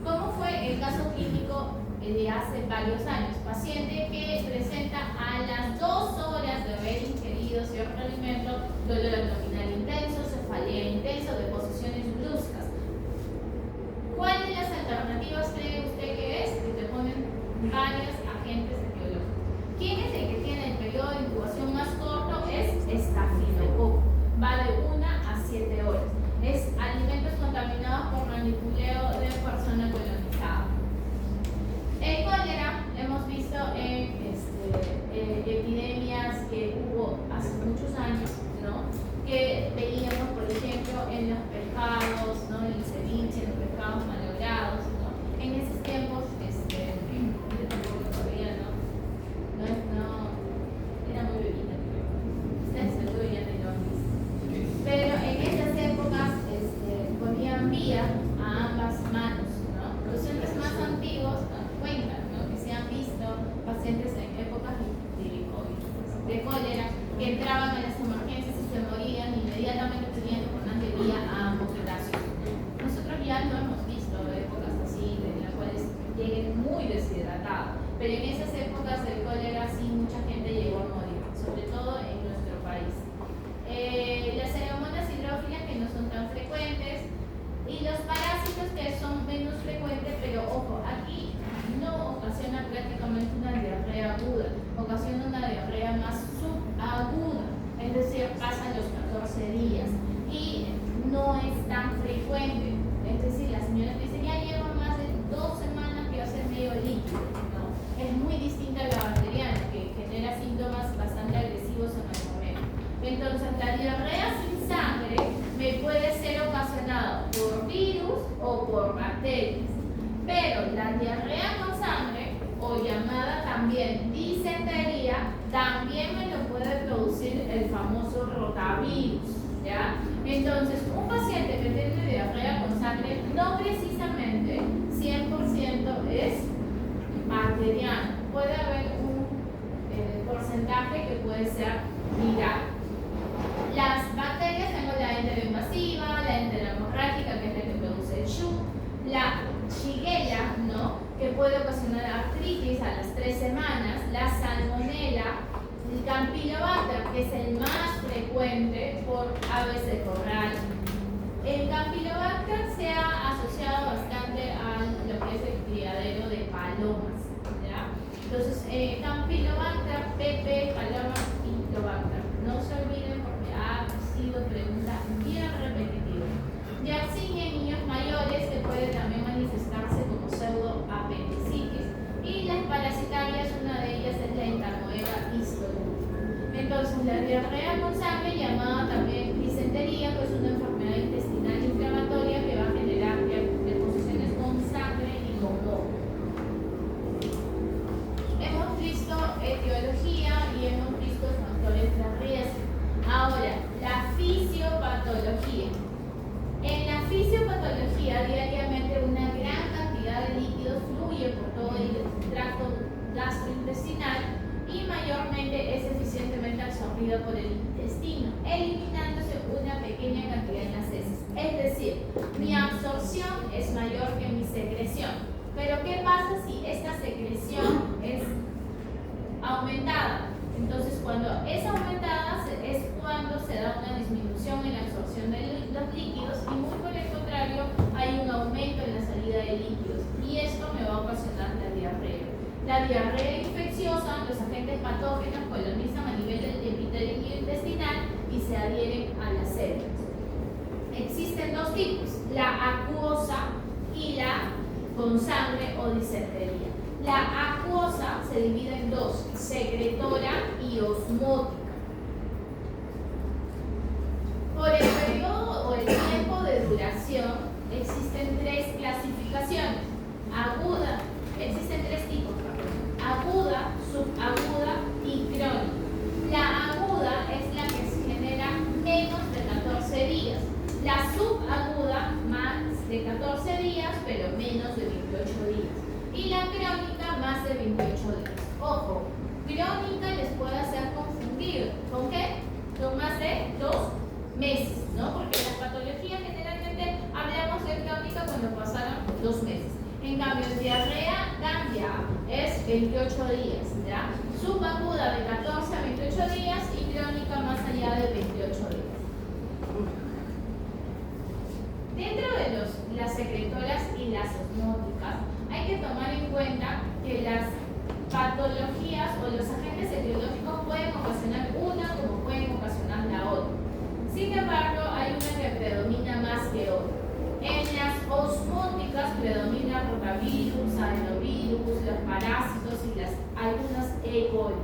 ¿Cómo fue el caso clínico de hace varios años? Paciente que presenta a las 2 horas de haber ingerido cierto alimento dolor abdominal intenso, cefalea intensa, deposiciones bruscas. ¿Cuál de las alternativas cree usted que es? Que te ponen varios agentes etiológicos. ¿Quién es el que tiene el periodo de incubación más corto? Es estafilococo. Va de 1 a 7 horas. Es alimentos contaminados por manipuleo de persona colonizada. El cólera hemos visto en epidemias que hubo hace muchos años, ¿no? Que veíamos, por ejemplo, en los pescados, ¿no? En el ceviche, en los pescados malogrados, ¿no? En esos tiempos, yo tampoco todavía, no, era muy bebida, ustedes seguro ya no lo han visto. Pero en esas épocas ponían vía a ambas manos, ¿no? Los pacientes más antiguos cuentan, ¿no? Que se han visto pacientes en épocas de cólera que entraban a las emergencias y se morían, inmediatamente tenían que poner de vía a ambos brazos. Nosotros ya no hemos visto épocas así, en las cuales lleguen muy deshidratados, pero en esas épocas del cólera sí mucha gente llegó a morir, sobre todo en nuestro país. Las pseudomonas hidrófilas, que no son tan frecuentes, y los parásitos, que son menos frecuentes, pero ojo, aquí no ocasiona prácticamente una diarrea aguda, ocasiona una diarrea más subaguda, es decir, pasan los 14 días y no es tan frecuente. Es decir, las señoras dicen, ya llevo más de 2 semanas que va a ser medio líquido, ¿no? Es muy distinta a la bacteriana, que genera síntomas bastante agresivos en el momento. Entonces, la diarrea sin sangre me puede ser ocasionada por virus o por bacterias, pero la diarrea con sangre, o llamada también disentería, también me lo puede producir el famoso rotavirus, ¿ya? Entonces, un paciente que tiene diarrea con sangre no precisamente 100% es bacteriano. Puede haber un porcentaje que puede ser viral. Las bacterias, tengo la enteroinvasiva, la enterohemorrágica, que es la que produce el SHU, la Shigella, ¿no? Que puede ocasionar artritis a las 3 semanas, la Salmonella, el Campylobacter, que es el más frecuente por aves de corral. El Campylobacter se ha asociado bastante a lo que es el criadero de palomas, ¿ya? Entonces, Campylobacter, PP, paloma y Lobacter. No se olviden porque ha sido pregunta bien repetitiva. Yersinia en niños mayores, que puede también manifestarse como Entonces, la diarrea con sangre, llamada también disentería, pues es una enfermedad intestinal inflamatoria que va a generar deposiciones con sangre y con moco. Hemos visto etiología y hemos visto factores de riesgo. Ahora, la fisiopatología. En la fisiopatología, diariamente una gran cantidad de líquidos fluye por todo el tracto gastrointestinal y mayormente es eficientemente absorbida por el intestino, eliminándose una pequeña cantidad en las heces. Es decir, mi absorción es mayor que mi secreción. Pero ¿qué pasa si esta secreción es aumentada? Entonces, cuando es aumentada es cuando se da una disminución en la absorción de los líquidos y muy por el contrario hay un aumento en la salida de líquidos y esto me va a ocasionar la diarrea. La diarrea infecciosa, los agentes patógenos colonizan a nivel del epitelio intestinal y se adhieren a las células. Existen dos tipos, la acuosa y la con sangre o disentería. La acuosa se divide en dos, secretora y osmótica. Por el periodo o el tiempo de duración existen tres clasificaciones. Aguda, existen tres tipos, aguda, subaguda y crónica. La aguda es la que se genera menos de 14 días. La subaguda más de 14 días, pero menos de 28 días. Y la crónica más de 28 días. Ojo, crónica les puede hacer confundir. ¿Con qué? Con más de 2 meses, ¿no? Porque las patologías generalmente hablamos de crónica cuando pasaron 2 meses. En cambio, diarrea cambia, es 28 días, ¿ya? Subaguda de 14 a 28 días y crónica más allá de 28 días. Dentro de las secretoras y las osmóticas, hay que tomar en cuenta que las patologías o los agentes etiológicos pueden ocasionar una como pueden ocasionar la otra. Sin embargo, hay una que predomina más que otra. En las osmóticas predomina rotavirus, adenovirus, los parásitos y algunas E. coli.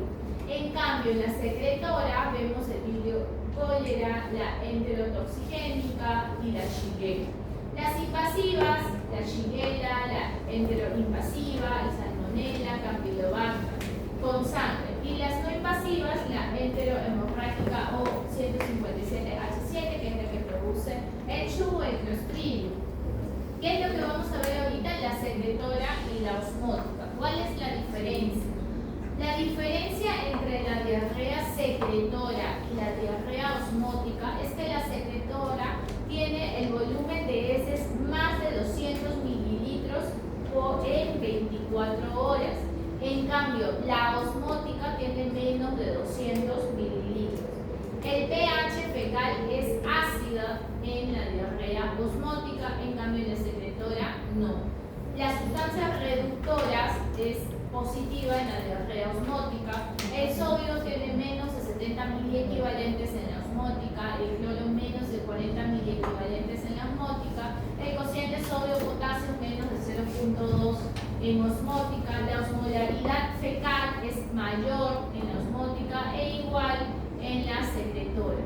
En cambio, en la secretora vemos el Vibrio cólera, la enterotoxigénica y la Shigella. Las invasivas, la Shigella, la enteroinvasiva, el Salmonella, Campylobacter, con sangre. Y las no invasivas, la enterohemorrágica o 157H7, que es la que produce el chubo y el Clostridium. ¿Qué es lo que vamos a ver ahorita? La secretora y la osmótica. ¿Cuál es la diferencia? La diferencia entre la diarrea secretora y la diarrea osmótica es que la secretora tiene el volumen de heces más de 200 mililitros en 24 horas. En cambio, la osmótica tiene menos de 200 mililitros. El pH fecal es ácida en la diarrea osmótica, en cambio en la secretora no. Las sustancias reductoras es positiva en la diarrea osmótica. El sodio tiene menos de 70 miliequivalentes en la osmótica, el cloro menos de 40 miliequivalentes en la osmótica, el cociente sodio-potasio menos de 0.2 en osmótica, la osmolaridad fecal es mayor en la osmótica e igual en la secretora.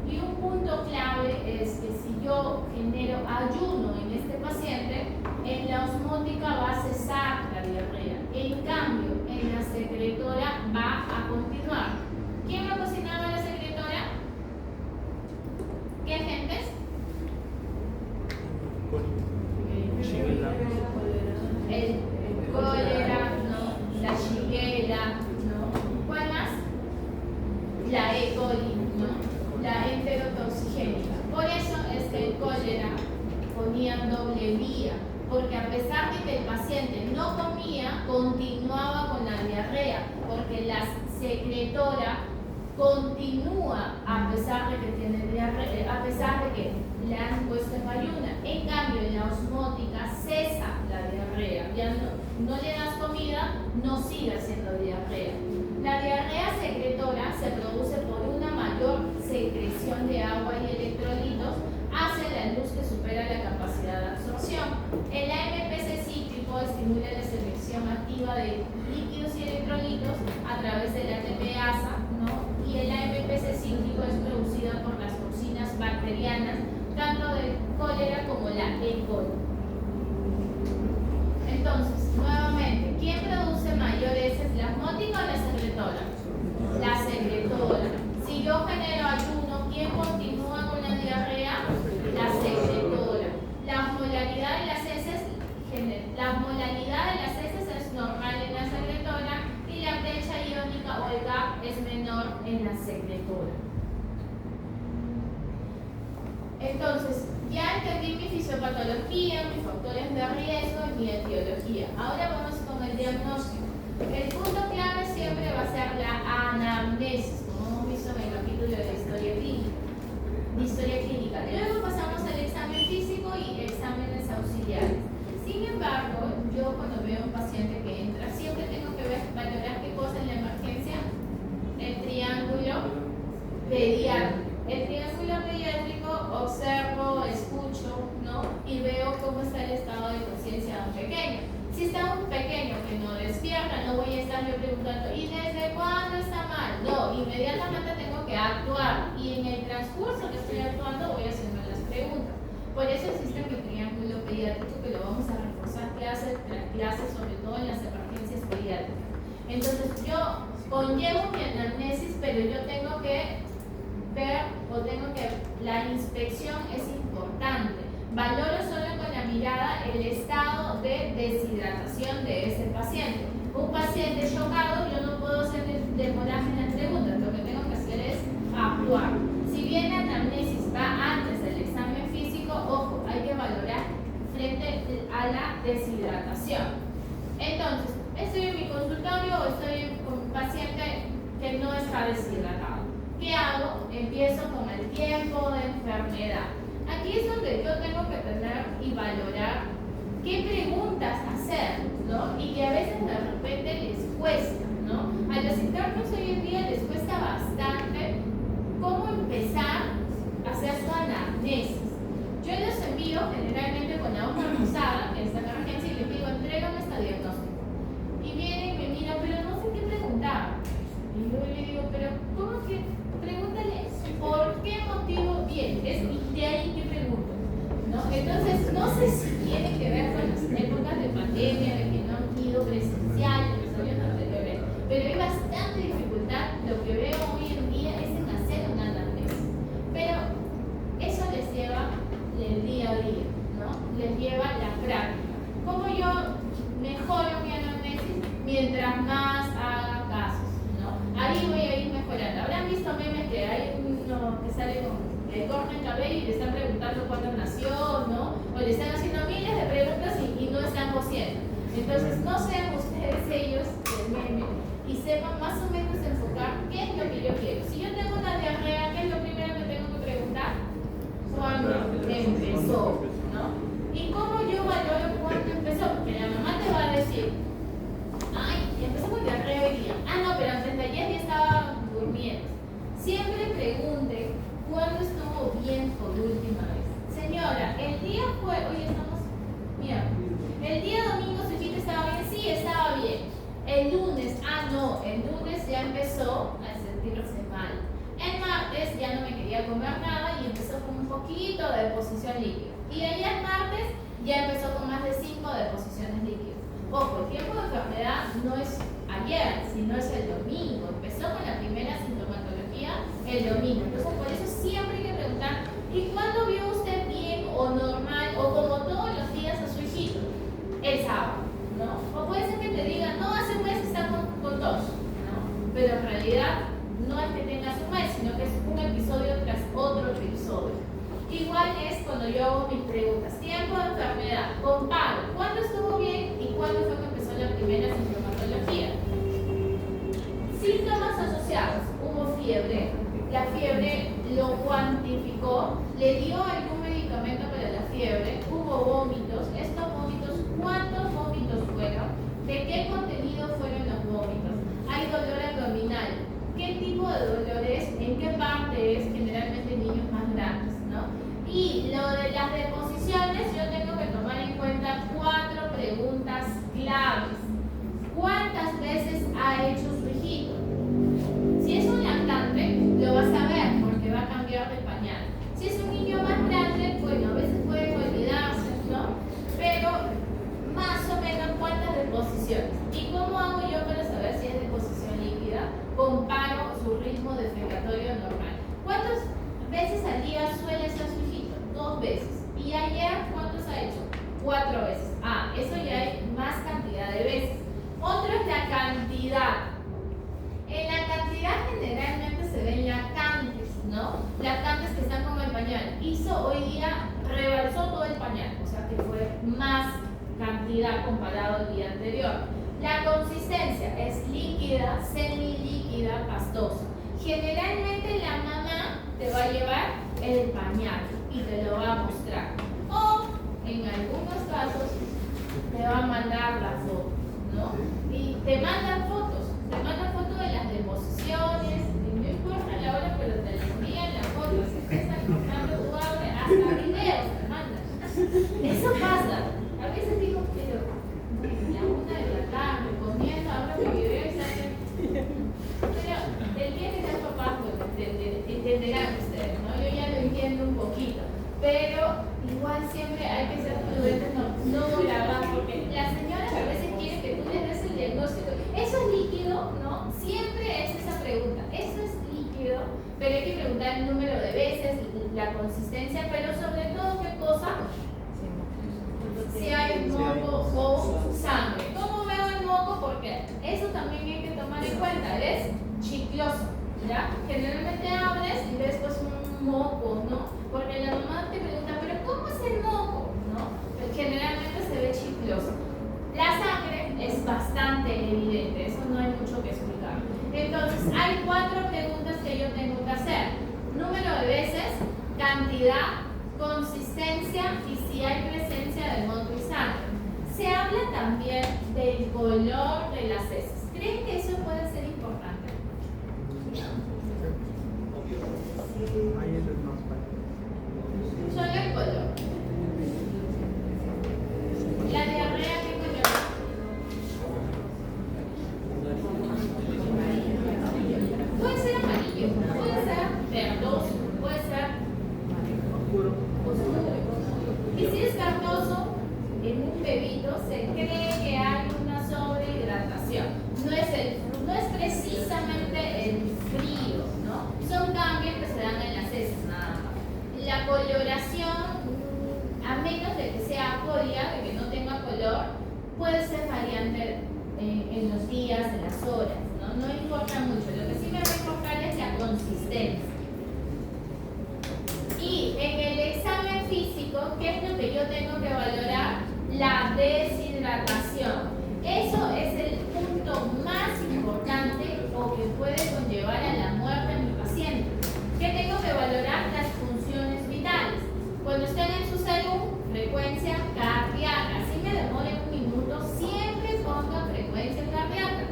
Y un punto clave es que si yo genero ayuno en este paciente, en la osmótica va a cesar la diarrea. En cambio, en la secretora va a continuar. ¿Quién lo cocinaba en la secretora? ¿Qué agentes? El cólera, ¿no? La Shigella, ¿no? ¿Cuál más? La E. coli, ¿no? La enterotoxigénica. Por eso es que el cólera ponía doble vía, porque a pesar de que el paciente no comía, continuaba con la diarrea, porque la secretora continúa a pesar de que tiene diarrea, a pesar de que le han puesto en ayuna. En cambio, en la osmótica cesa la diarrea, ya no le das comida, no sigue haciendo diarrea. La diarrea secretora se produce por una mayor secreción de agua y electrolitos hacia la luz que supera la capacidad de absorción. El AMPC cítrico estimula la selección activa de líquidos y electrolitos a través de la ATPasa, ¿no? Y el AMP secretora. Entonces, ya entendí mi fisiopatología, mis factores de riesgo y mi etiología. Ahora vamos con el diagnóstico. El punto clave siempre va a ser la anamnesis, como hemos visto en el capítulo de historia clínica. Luego pasamos al examen físico y exámenes auxiliares. Sin embargo, yo cuando veo a un paciente que entra, siempre tengo que valorar qué cosa en la emergencia. El triángulo pediátrico. El triángulo pediátrico observo, escucho, ¿no? Y veo cómo está el estado de conciencia de un pequeño. Si está un pequeño que no despierta, no voy a estar yo preguntando, ¿y desde cuándo está mal? No, inmediatamente tengo que actuar. Y en el transcurso que estoy actuando voy haciendo las preguntas. Por eso existe el triángulo pediátrico, que lo vamos a reforzar clases tras clases, sobre todo en las emergencias pediátricas. Entonces yo conllevo mi anamnesis, pero yo tengo que ver la inspección es importante. Valoro solo con la mirada el estado de deshidratación de ese paciente. Un paciente chocado, yo no puedo hacer demorarme en las preguntas, lo que tengo que hacer es actuar. Si bien la anamnesis va antes del examen físico, ojo, hay que valorar frente a la deshidratación. Entonces, estoy en mi consultorio o estoy con un paciente que no está deshidratado. ¿Qué hago? Empiezo con el tiempo de enfermedad. Aquí es donde yo tengo que tener y valorar qué preguntas hacer, ¿no? Y que a veces de repente les cuesta, ¿no? A los internos hoy en día les cuesta bastante cómo empezar a hacer su anamnesis. Yo los envío generalmente con la hoja rosada, que está en la emergencia, y les digo, entrégame este diagnóstico. Y vienen y me miran, pero no sé qué preguntar. Y yo le digo, pero ¿cómo que? Pregúntale por qué motivo vienes y de ahí qué pregunto, ¿no? Entonces, no sé si tiene que ver con las épocas de pandemia, de que no han ido presencial en los años anteriores, pero hay bastante dificultad. Lo que veo hoy en día es en hacer una anamnesis, pero eso les lleva el día a día, ¿no? Les lleva la práctica. ¿Cómo yo mejoro mi anamnesis? Mientras más haga casos, ¿no? Ahí voy a ir mejorando. Habrán visto memes que hay uno que sale con el corte en cabello y le están preguntando cuándo nació, ¿no? O le están haciendo miles de preguntas y no están cosiendo. Entonces, no sean ustedes ellos el meme y sepan más o menos enfocar qué es lo que yo quiero. Si yo tengo una diarrea, ¿qué es lo primero que tengo que preguntar? ¿Cuándo empezó? ¿No? ¿Y cómo yo valoro cuándo empezó? Porque la mamá te va a decir, ay, empezó con diarrea hoy día. Ah, no, pero antes de ayer ya estaba durmiendo. Siempre pregunte cuándo estuvo bien por última vez. Señora, el día fue, hoy estamos, mira, el día domingo su hijita estaba bien, sí, estaba bien. El lunes, ah no, el lunes ya empezó a sentirse mal. El martes ya no me quería comer nada y empezó con un poquito de deposición líquida. Y ayer martes ya empezó con más de 5 deposiciones líquidas. Ojo, el tiempo de enfermedad no es ayer, sino es el domingo. Empezó con la primera sintomatología el domingo. Entonces, por eso siempre hay que preguntar, ¿y cuándo vio usted bien o normal o como todos los días a su hijito? El sábado, ¿no? O puede ser que te digan, no, hace un mes está con tos, ¿no? Pero en realidad no es que tengas un mes, sino que es un episodio tras otro episodio. Igual es cuando yo hago mis preguntas. Tiempo de enfermedad, comparo cuándo estuvo bien y cuándo fue que empezó la primera sintomatología. Síntomas asociados, hubo fiebre, la fiebre lo cuantificó, le dio algún medicamento para la fiebre, hubo vómitos, estos vómitos, ¿cuántos vómitos fueron? ¿De qué contenido fueron los vómitos? Hay dolor abdominal, ¿qué tipo de dolores? ¿En qué parte es? Generalmente en niños más grandes, ¿no? Y lo de las deposiciones, yo tengo que tomar en cuenta 4 preguntas claves. ¿Cuántas veces ha hecho su hijito? Si es un lactante, lo vas a ver porque va a cambiar de pañal. Si es un niño más grande, bueno, a veces pueden olvidarse, ¿no? Pero más o menos cuántas deposiciones. ¿Y cómo hago yo para saber si es deposición líquida? Comparo su ritmo defecatorio normal. ¿Cuántas veces al día suele ser su hijito? 2 veces. ¿Y ayer cuántos ha hecho? 4 veces. Ah, eso ya hay más cantidad de veces. Otro es la cantidad. En la cantidad generalmente se ve que fue más cantidad comparado al día anterior. La consistencia es líquida, semilíquida, pastosa. Generalmente la mamá te va a llevar el pañal y te lo va a mostrar. O en algunos casos te va a mandar la foto, ¿no? Y te mandan fotos de las deposiciones, y no importa la hora, pero te envían la foto. Si te están comprando tu abre, hasta videos te mandan. Eso pasa. A veces digo, pero la 1 de la tarde, comiendo, abro mi video y sale. Pero el día que sean papás, pues entenderán ustedes, ¿no? Yo ya lo entiendo un poquito. Pero igual siempre hay que ser prudentes, no grabar, porque las señoras a veces quieren que tú les des el diagnóstico. ¿Eso es líquido? ¿No? Siempre es esa pregunta. ¿Eso es líquido? Pero hay que preguntar el número de veces, la consistencia, pero sobre todo qué cosa. Si hay moco o sangre. ¿Cómo veo el moco? Porque eso también hay que tomar en cuenta. Es chicloso, ¿ya? Generalmente abres y ves pues un moco, ¿no? Porque la mamá te pregunta, ¿pero cómo es el moco? ¿No? Generalmente se ve chicloso. La sangre es bastante evidente, eso no hay mucho que explicar. Entonces, hay 4 preguntas que yo tengo que hacer. Número de veces, cantidad, consistencia y si hay presencia de moco y sangre. Se habla también del color de las heces. ¿Creen que eso puede ser importante? Solo el color. La diarrea, ¿qué color? Puede ser amarillo, puede ser verdoso, puede ser oscuro. Y si es verdoso, en un bebito se cree que hay una sobrehidratación. No es precisamente el frío, ¿no? Son cambios que se dan en las heces nada más. La coloración, a menos de que sea aporia, de que no tenga color, puede ser variante en los días, en las horas, ¿no? No importa mucho. Lo que sí me va a importar es la consistencia. Y en el examen físico, ¿qué es lo que yo tengo que valorar? La deshidratación. Eso es el punto más importante o que puede conllevar a la muerte de mi paciente. ¿Qué tengo que valorar? Las funciones vitales. Cuando estén en su salud, frecuencia cardíaca. Si me demore un minuto, siempre ponga frecuencia cardíaca.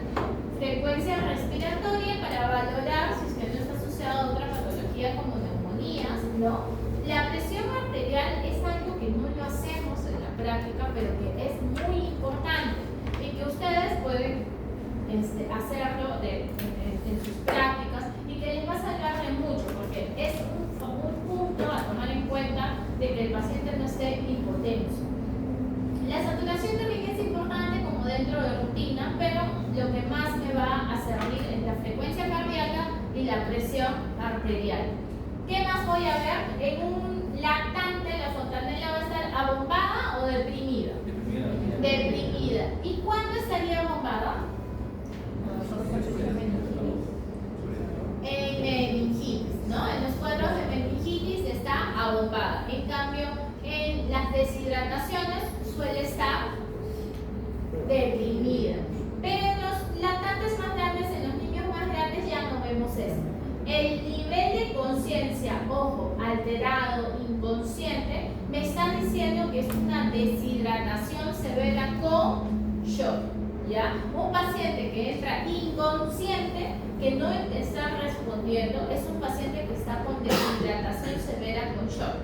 Frecuencia respiratoria para valorar si usted no está asociado a otra patología como neumonías, ¿no? La presión arterial es algo que no lo hacemos en la práctica, pero que es muy importante y que ustedes pueden hacerlo en sus prácticas y que les va a salvar de mucho, porque es un punto a tomar en cuenta de que el paciente no esté hipotenso. La saturación también es importante como dentro de rutina, pero lo que más me va a servir es la frecuencia cardíaca y la presión arterial. ¿Qué más voy a ver? En un lactante, la fontanela va a estar abombada o deprimida. Deprimida. ¿Y cuándo estaría abombada? En meningitis, ¿no? En los cuadros de meningitis está abombada. En cambio, en las deshidrataciones suele estar deprimida. Pero en los lactantes más grandes, en los niños más grandes, ya no vemos eso. El nivel de conciencia, ojo, alterado, inconsciente, me está diciendo que es una deshidratación severa con shock, ¿ya? Un paciente que entra inconsciente, que no está respondiendo, es un paciente que está con deshidratación severa con shock.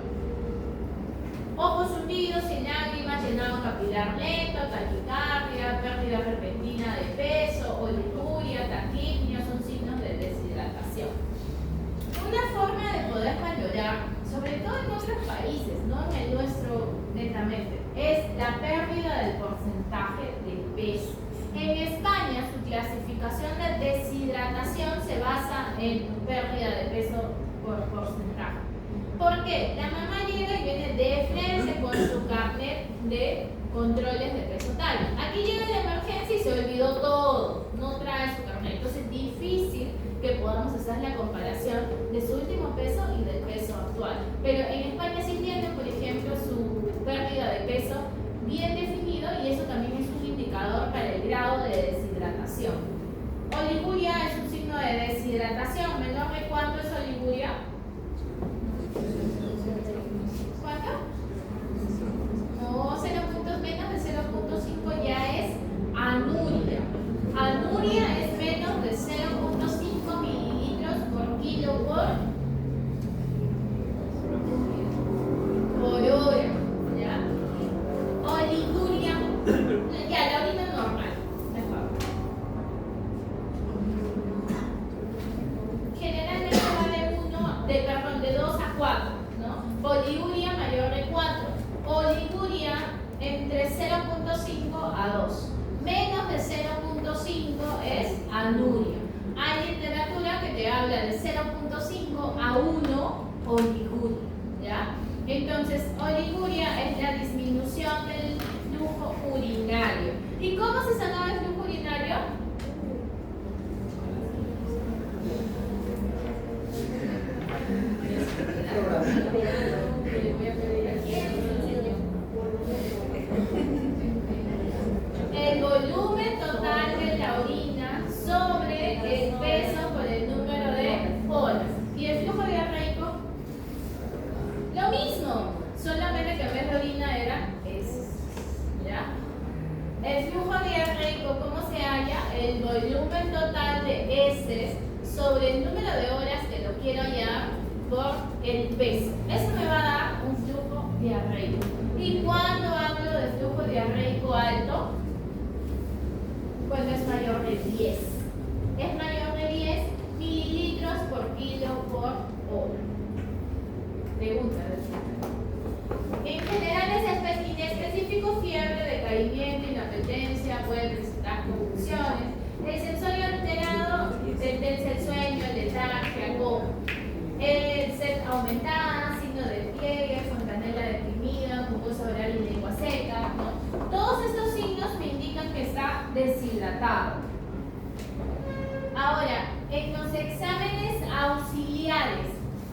Ojos hundidos, sin lágrimas, llenado capilar lento, taquicardia, pérdida repentina de peso, oliguria, taquipnea, son signos de deshidratación. Una forma de poder valorar, sobre todo en otros países, no en el nuestro netamente, es la pérdida del porcentaje de peso. En España, su clasificación de deshidratación se basa en pérdida de peso por porcentaje. ¿Por qué? La mamá llega y viene de frente con su carnet de controles de peso tal. Aquí llega la emergencia y se olvidó todo, no trae su carnet. Entonces es difícil que podamos hacer la comparación de su último peso y del peso actual. Pero en España sí tienen, por ejemplo, su pérdida pérdida de peso bien definido y eso también es un indicador para el grado de deshidratación. Oliguria es un signo de deshidratación. ¿Menor de cuánto es oliguria? ¿Cuánto? No, 0 puntos menos de 0.5 ya es anuria. Anuria es menos de 0.5 mililitros por kilo por hora. ¿Ya? Oliguria, ya la orina normal. Mejor. Generalmente va de 2 a 4, ¿no? Poliuria mayor de 4. Oliguria entre 0.5 a 2. Menos de 0.5 es anuria. Hay literatura que te habla de 0.5 a 1 oliguria, ¿ya? Entonces, oliguria es la disminución del flujo urinario. ¿Y cómo se sanaba el flujo urinario? El volumen total de la orina sobre el peso por el número de horas. ¿Y el flujo diarreico? Lo mismo, solamente que en vez de orina era heces, ¿ya? El flujo diarreico, ¿cómo se halla? El volumen total de heces sobre el número de horas que lo quiero hallar por el peso. Eso me va a dar un flujo diarreico. ¿Y cuando hablo de flujo diarreico alto? Cuando es mayor de 10. Es mayor de 10 mililitros por kilo por hora. Pregunta. En general es inespecífico, fiebre, decaimiento, inapetencia, puede presentar convulsiones. El sensorio alterado, tendencia al sueño, letargia, coma. Sed aumentada, signo de pliegue, fontanela deprimida, mucosa oral y lengua seca, ¿no? Todos estos signos me indican que está deshidratado. Ahora, en los exámenes auxiliares,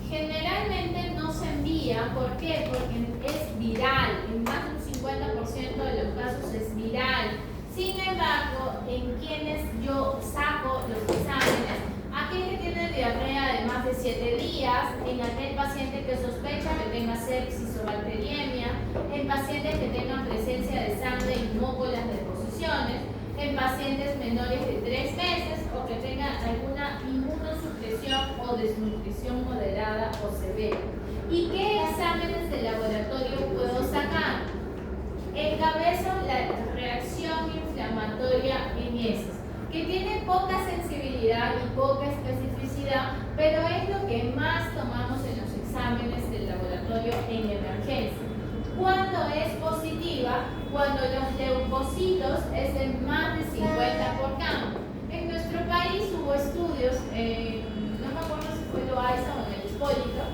generalmente no se envía. ¿Por qué? Porque es viral. En más de un 50% de los casos es viral. Sin embargo, en quienes yo saco los exámenes, aquel que tiene diarrea de más de 7 días, en aquel paciente que sospecha que tenga sepsis o bacteriemia, en pacientes que tengan presencia de sangre y no con las deposiciones, en pacientes menores de 3 meses o que tengan alguna inmunosupresión o desnutrición moderada o severa. ¿Y qué exámenes de laboratorio puedo sacar? Encabezo la reacción inflamatoria en heces, que tiene poca sensibilidad y poca especificidad, pero es lo que más tomamos en los exámenes del laboratorio en emergencia. ¿Cuándo es positiva? Cuando los leucocitos es de más de 50 por campo. En nuestro país hubo estudios, no me acuerdo si fue Loaiza o en el Hipólito,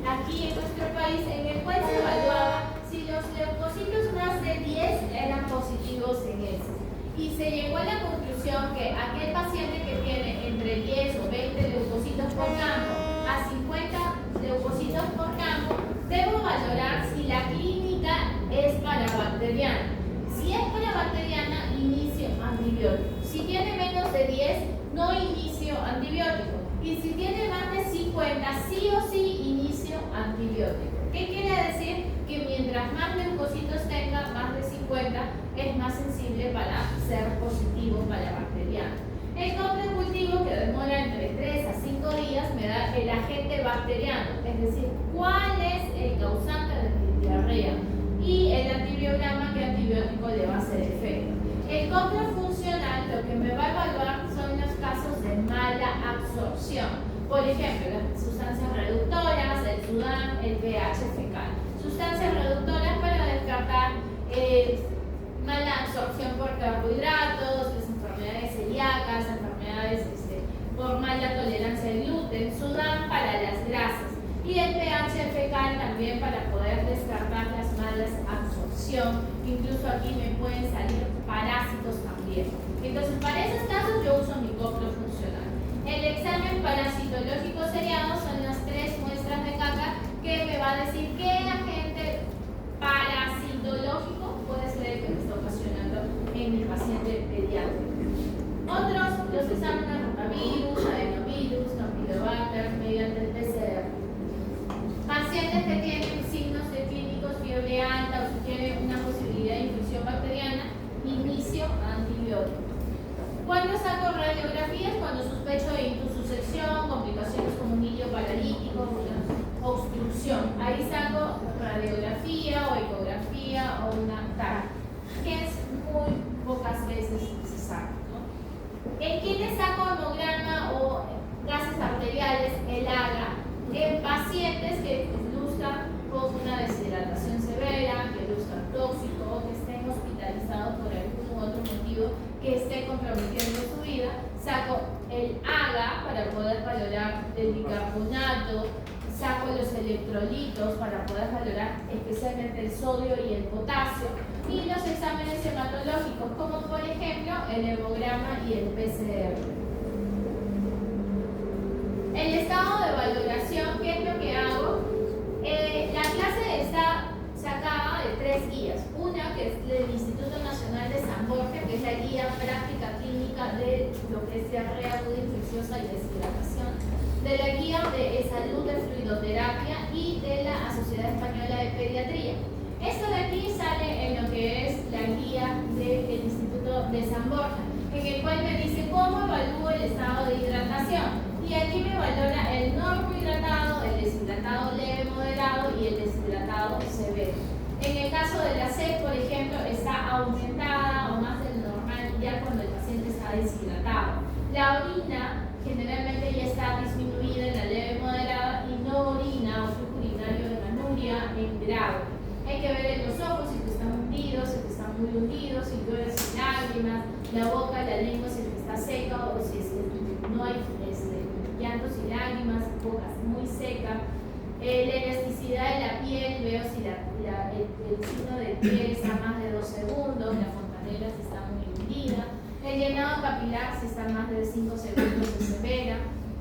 aquí en nuestro país, en el cual se evaluaba si los leucocitos más de 10 eran positivos en heces. Y se llegó a la conclusión que aquel paciente que tiene entre 10 o 20 leucocitos por campo a 50 leucocitos por campo, debo valorar si la clínica es parabacteriana. Si es parabacteriana, inicio antibiótico. Si tiene menos de 10, no inicio antibiótico. Y si tiene más de 50, sí o sí inicio antibiótico. ¿Qué quiere decir? Que mientras más leucocitos tenga, más de 50, es más sensible para ser positivo para bacteriano. El doble cultivo, que demora entre 3 a 5 días, me da el agente bacteriano, es decir, cuál es el causante de mi diarrea y el antibiograma, qué antibiótico le va a hacer efecto. El cóctel funcional lo que me va a evaluar son los casos de mala absorción. Por ejemplo, las sustancias reductoras, el SUDAM, el pH fecal. Sustancias reductoras para descartar mala absorción por carbohidratos, las enfermedades celíacas, enfermedades por mala tolerancia al gluten, SUDAM para las grasas y el pH fecal también para poder descartar las malas absorción. Incluso aquí me pueden salir parásitos también. Entonces, para esos casos yo uso mi cóctel funcional. El examen parasitológico seriado son las 3 muestras de caca que me va a decir qué agente parasitológico bicarbonato, saco los electrolitos para poder valorar especialmente el sodio y el potasio, y los exámenes hematológicos, como por ejemplo el hemograma y el PCR. El estado de valoración, ¿qué es lo que hago? La clase está sacada de 3 guías. Una que es del Instituto Nacional de San Borja, que es la guía práctica clínica de lo que es diarrea aguda infecciosa y deshidratación, de la guía de salud de fluidoterapia y de la Sociedad Española de Pediatría. Esto de aquí sale en lo que es la guía del Instituto de San Borja, en el cual me dice cómo evalúo el estado de hidratación. Y aquí me valora el normohidratado, el deshidratado leve moderado y el deshidratado severo. En el caso de la sed, por ejemplo, está aumentada o más del normal ya cuando el paciente está deshidratado. La orina generalmente ya está disminuida en la leve moderada y no orina o flujo urinario de anuria en grave. Hay que ver en los ojos si están hundidos, si están muy hundidos, si llueve sin lágrimas, la boca, la lengua si está seca o si no hay llantos y lágrimas, boca muy seca. La elasticidad de la piel, veo si el signo de piel está más de 2 segundos, la fontanela si está muy hundida, el llenado capilar si está más de 5 segundos de severa,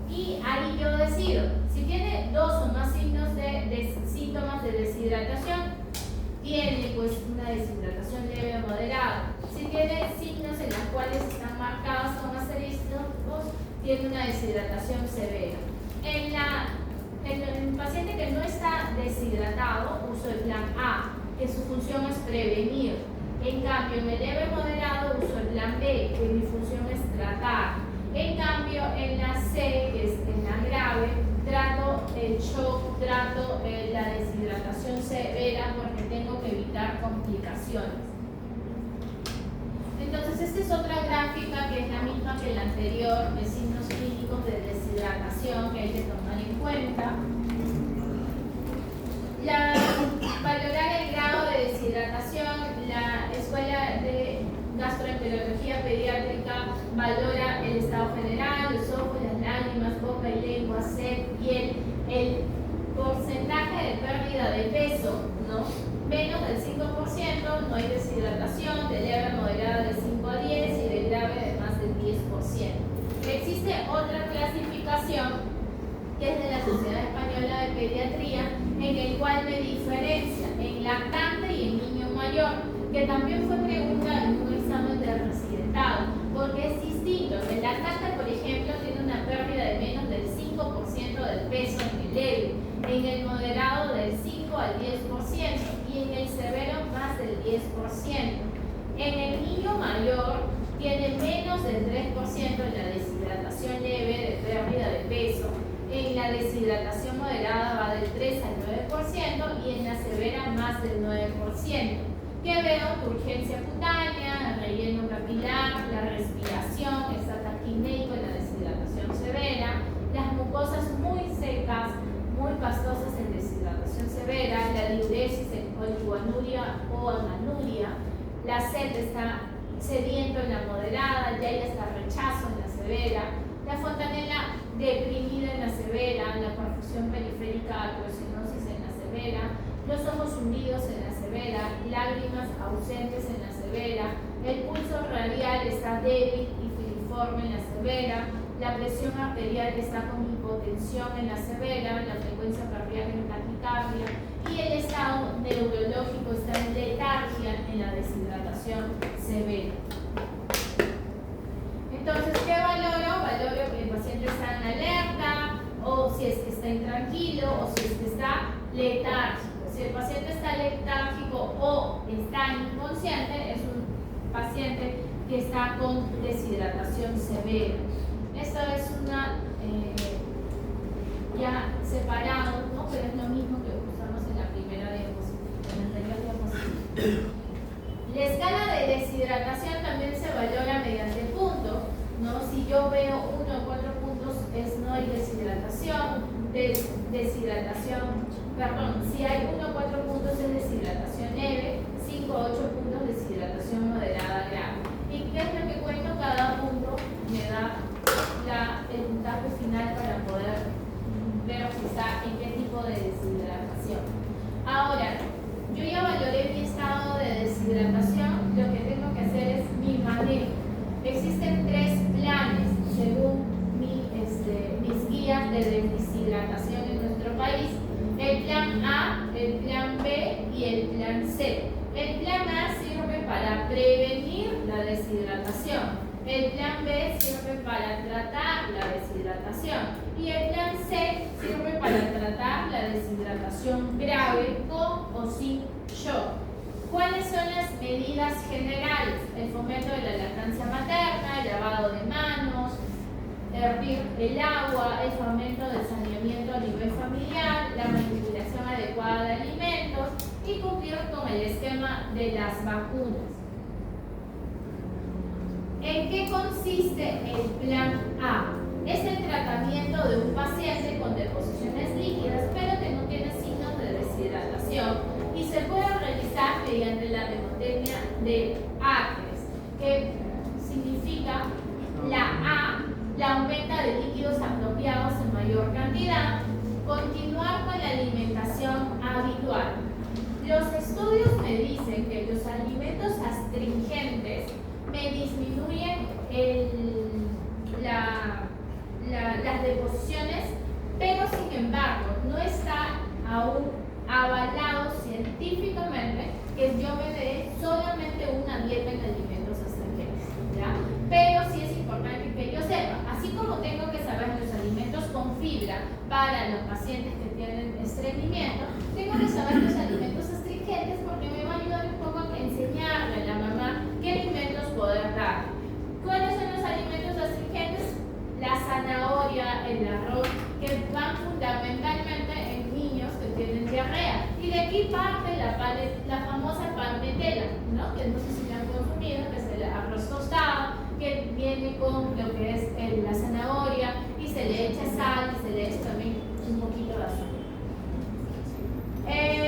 y ahí yo decido si tiene 2 o más signos de síntomas de deshidratación, tiene pues una deshidratación leve o moderada. Si tiene signos en los cuales están marcados con asteriscos, tiene una deshidratación severa. En el paciente que no está deshidratado, uso el plan A, que su función es prevenir. En cambio, en el leve moderado, uso el plan B, que mi función es tratar. En cambio, en la C, que es en la grave, trato el shock, trato la deshidratación severa porque tengo que evitar complicaciones. Entonces, esta es otra gráfica que es la misma que la anterior, de signos clínicos de deshidratación que hay que tomar en cuenta. Valorar el grado de deshidratación, la Escuela de Gastroenterología Pediátrica valora el estado general, los ojos, las lágrimas, boca y lengua, sed, piel, el porcentaje de pérdida de peso, ¿no? Menos del 5%, no hay deshidratación, de leve a moderada de 5 a 10 y de grave de más del 10%. Existe otra clasificación que es de la Sociedad Española de Pediatría, en el cual me diferencia en lactante y en niño mayor, que también fue pregunta en un examen de residentado, porque es distinto. El lactante, por ejemplo, tiene una pérdida de menos del 5% del peso en el leve, en el moderado del 5 al 10% y en el severo más del 10%. En el niño mayor tiene menos del 3% en la deshidratación leve de pérdida de peso, en la deshidratación moderada va del 3 al 9% y en la severa más del 9%. ¿Qué veo? Turgencia cutánea, relleno capilar, la respiración, está taquimeico en la deshidratación severa, las mucosas muy secas, muy pastosas en deshidratación severa, la diuresis en oliguanuria o amanuria, la sed está sediento en la moderada, ya está rechazo en la severa, la fontanela deprimida en la severa, la perfusión periférica, aterosclerosis en la severa, los ojos hundidos en la severa, lágrimas ausentes en la severa, el pulso radial está débil y filiforme en la severa, la presión arterial está con hipotensión en la severa, la frecuencia cardíaca en taquicardia y el estado neurológico está en letargia en la deshidratación severa. Entonces, ¿qué valoro? Valoro que el paciente está en alerta, o si es que está intranquilo, o si es que está letárgico. Si el paciente está letárgico o está inconsciente, es un paciente que está con deshidratación severa. Esto es una ya separado, ¿no? Pero es lo mismo que usamos en la primera diapositiva, en la anterior diapositiva. La escala de deshidratación también se valora mediante puntos, ¿no? Si yo veo 1 o 4 puntos no hay deshidratación, si hay 1 o 4 puntos es deshidratación leve, 5 o 8 puntos deshidratación moderada grave. ¿Y qué es lo que cuento? Cada punto me da el puntaje final para poder ver está en qué tipo de deshidratación. Ahora, yo ya valoré mi estado de deshidratación, lo que tengo que hacer es mi manejo. Existen 3 planes según mis guías de deshidratación en nuestro país: el plan A, el plan B y el plan C. El plan A sirve para prevenir la deshidratación, el plan B sirve para tratar la deshidratación y el plan C sirve para tratar la deshidratación grave con o sin shock. ¿Cuáles son las medidas generales? El fomento de la lactancia materna, el lavado de manos, hervir el agua, el fomento del saneamiento a nivel familiar, la manipulación adecuada de alimentos y cumplir con el esquema de las vacunas. ¿En qué consiste el plan A? Es el tratamiento de un paciente con deposiciones líquidas, pero que no tiene signos de deshidratación y se puede realizar mediante la mnemotecnia de ACRES, que significa la aumenta de líquidos apropiados en mayor cantidad, continuar con la alimentación habitual. Los estudios me dicen que los alimentos astringentes me disminuyen las deposiciones, pero sin embargo no está aún avalado científicamente que yo me dé solamente una dieta en alimentos astringentes, ¿ya? Pero sí es importante que yo sepa, así como tengo que saber los alimentos con fibra para los pacientes que tienen estreñimiento, tengo que saber los alimentos astringentes porque me va a ayudar un poco a enseñarle a la mamá qué alimentos poder dar. ¿Cuáles son los alimentos astringentes? La zanahoria, el arroz, que van fundamentalmente en niños que tienen diarrea. Y de aquí parte la famosa panetela, ¿no? Que no sé si la han consumido, que es el arroz tostado, que viene con lo que es la zanahoria y se le echa sal y se le echa también un poquito de azúcar.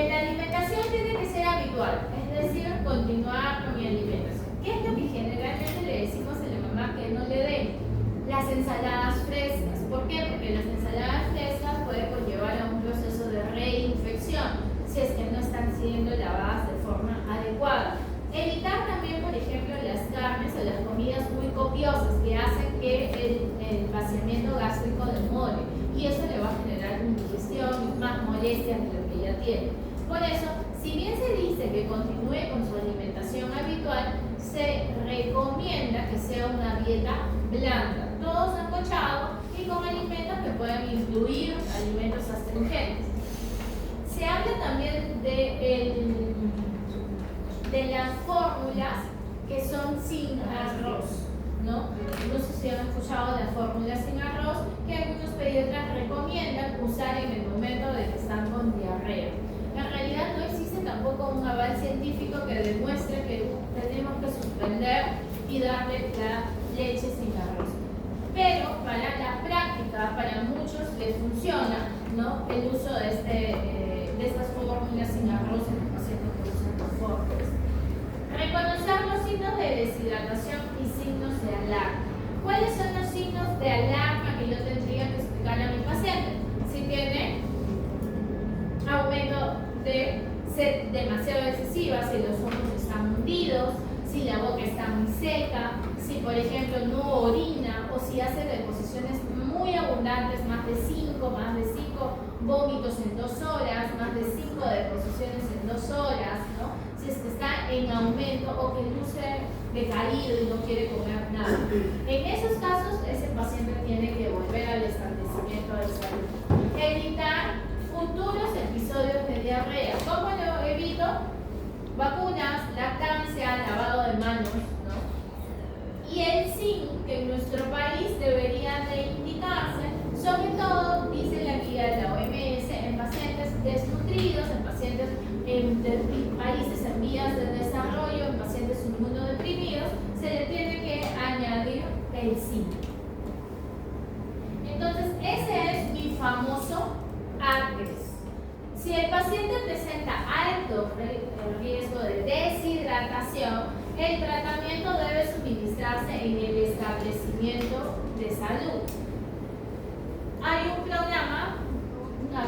La alimentación tiene que ser habitual, es decir, continuar con mi alimentación. ¿Qué es lo que generalmente le decimos a la mamá que no le den? Las ensaladas frescas. ¿Por qué? Porque las ensaladas frescas pueden conllevar a un proceso de reinfección si es que no están siendo lavadas de forma adecuada. Evitar también, por ejemplo, las carnes o las comidas muy copiosas que hacen que el vaciamiento gástrico demore y eso le va a generar indigestión y más molestias de lo que ya tiene. Por eso, si bien se dice que continúe con su alimentación habitual, se recomienda que sea una dieta blanda, todo sancochado y con alimentos que puedan incluir alimentos astringentes. Se habla también de las fórmulas que son sin arroz, ¿no? No sé si han escuchado la fórmula sin arroz, que algunos pediatras recomiendan usar en el momento de que están con diarrea. En realidad no existe tampoco un aval científico que demuestre que tenemos que suspender y darle la leche sin arroz. Pero para la práctica, para muchos les funciona, ¿no?, el uso de estas fórmulas sin arroz en los pacientes que usan los fórmulas. Reconocer los signos de deshidratación y signos de alarma. ¿Cuáles son los signos de alarma que yo tendría que explicar a mi paciente? Si tiene aumento de sed demasiado excesiva, si los ojos están hundidos, si la boca está muy seca, si por ejemplo no orina o si hace deposiciones muy abundantes, más de 5 vómitos en 2 horas, más de 5 deposiciones en 2 horas, ¿no? Si es que está en aumento o que luce decaído y no quiere comer nada. En esos casos, ese paciente tiene que volver al establecimiento de salud. Evitar futuros episodios de diarrea. ¿Cómo lo evito? Vacunas, lactancia, lavado de manos, ¿no? Y el zinc, que en nuestro país debería de indicarse, sobre todo, dice la guía de la OMS, en pacientes desnutridos, en pacientes de países en vías de desarrollo, en pacientes inmunodeprimidos, se le tiene que añadir el zinc. Entonces, ese es mi famoso ACRES. Si el paciente presenta alto riesgo de deshidratación, el tratamiento debe suministrarse en el establecimiento de salud. Hay un programa, una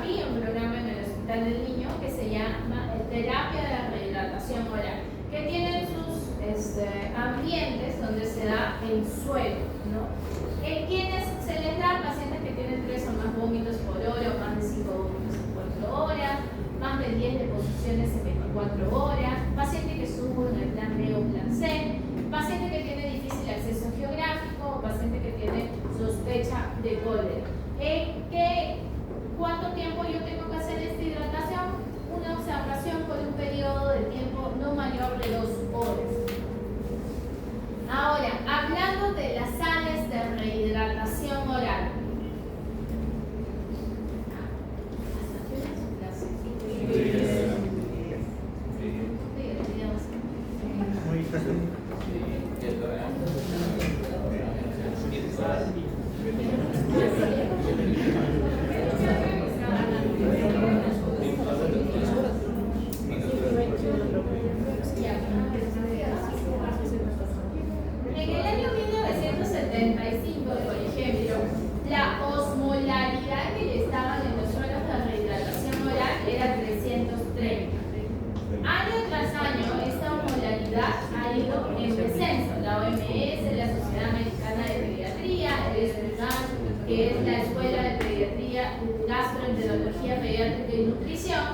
donde se da el suero, ¿no? En quienes se les da pacientes que tienen 3 o más vómitos por hora, o más de 5 vómitos en 4 horas, más de 10 deposiciones en 24 horas, paciente que sufre en el plan B o plan C, paciente que tiene difícil acceso geográfico o paciente que tiene sospecha de cólera. ¿Cuánto tiempo yo tengo que hacer esta hidratación? Una observación por un periodo de tiempo no mayor de 2 horas. Ahora, hablando de las sales de rehidratación oral. En el año 1975, por ejemplo, la osmolaridad que le estaban en los suelos de rehidratación oral era 330. Año tras año, esta osmolaridad ha ido en descenso. La OMS, la Sociedad Americana de Pediatría, el SPEDAN, que es la Escuela de Pediatría, Gastroenterología Pediátrica y Nutrición,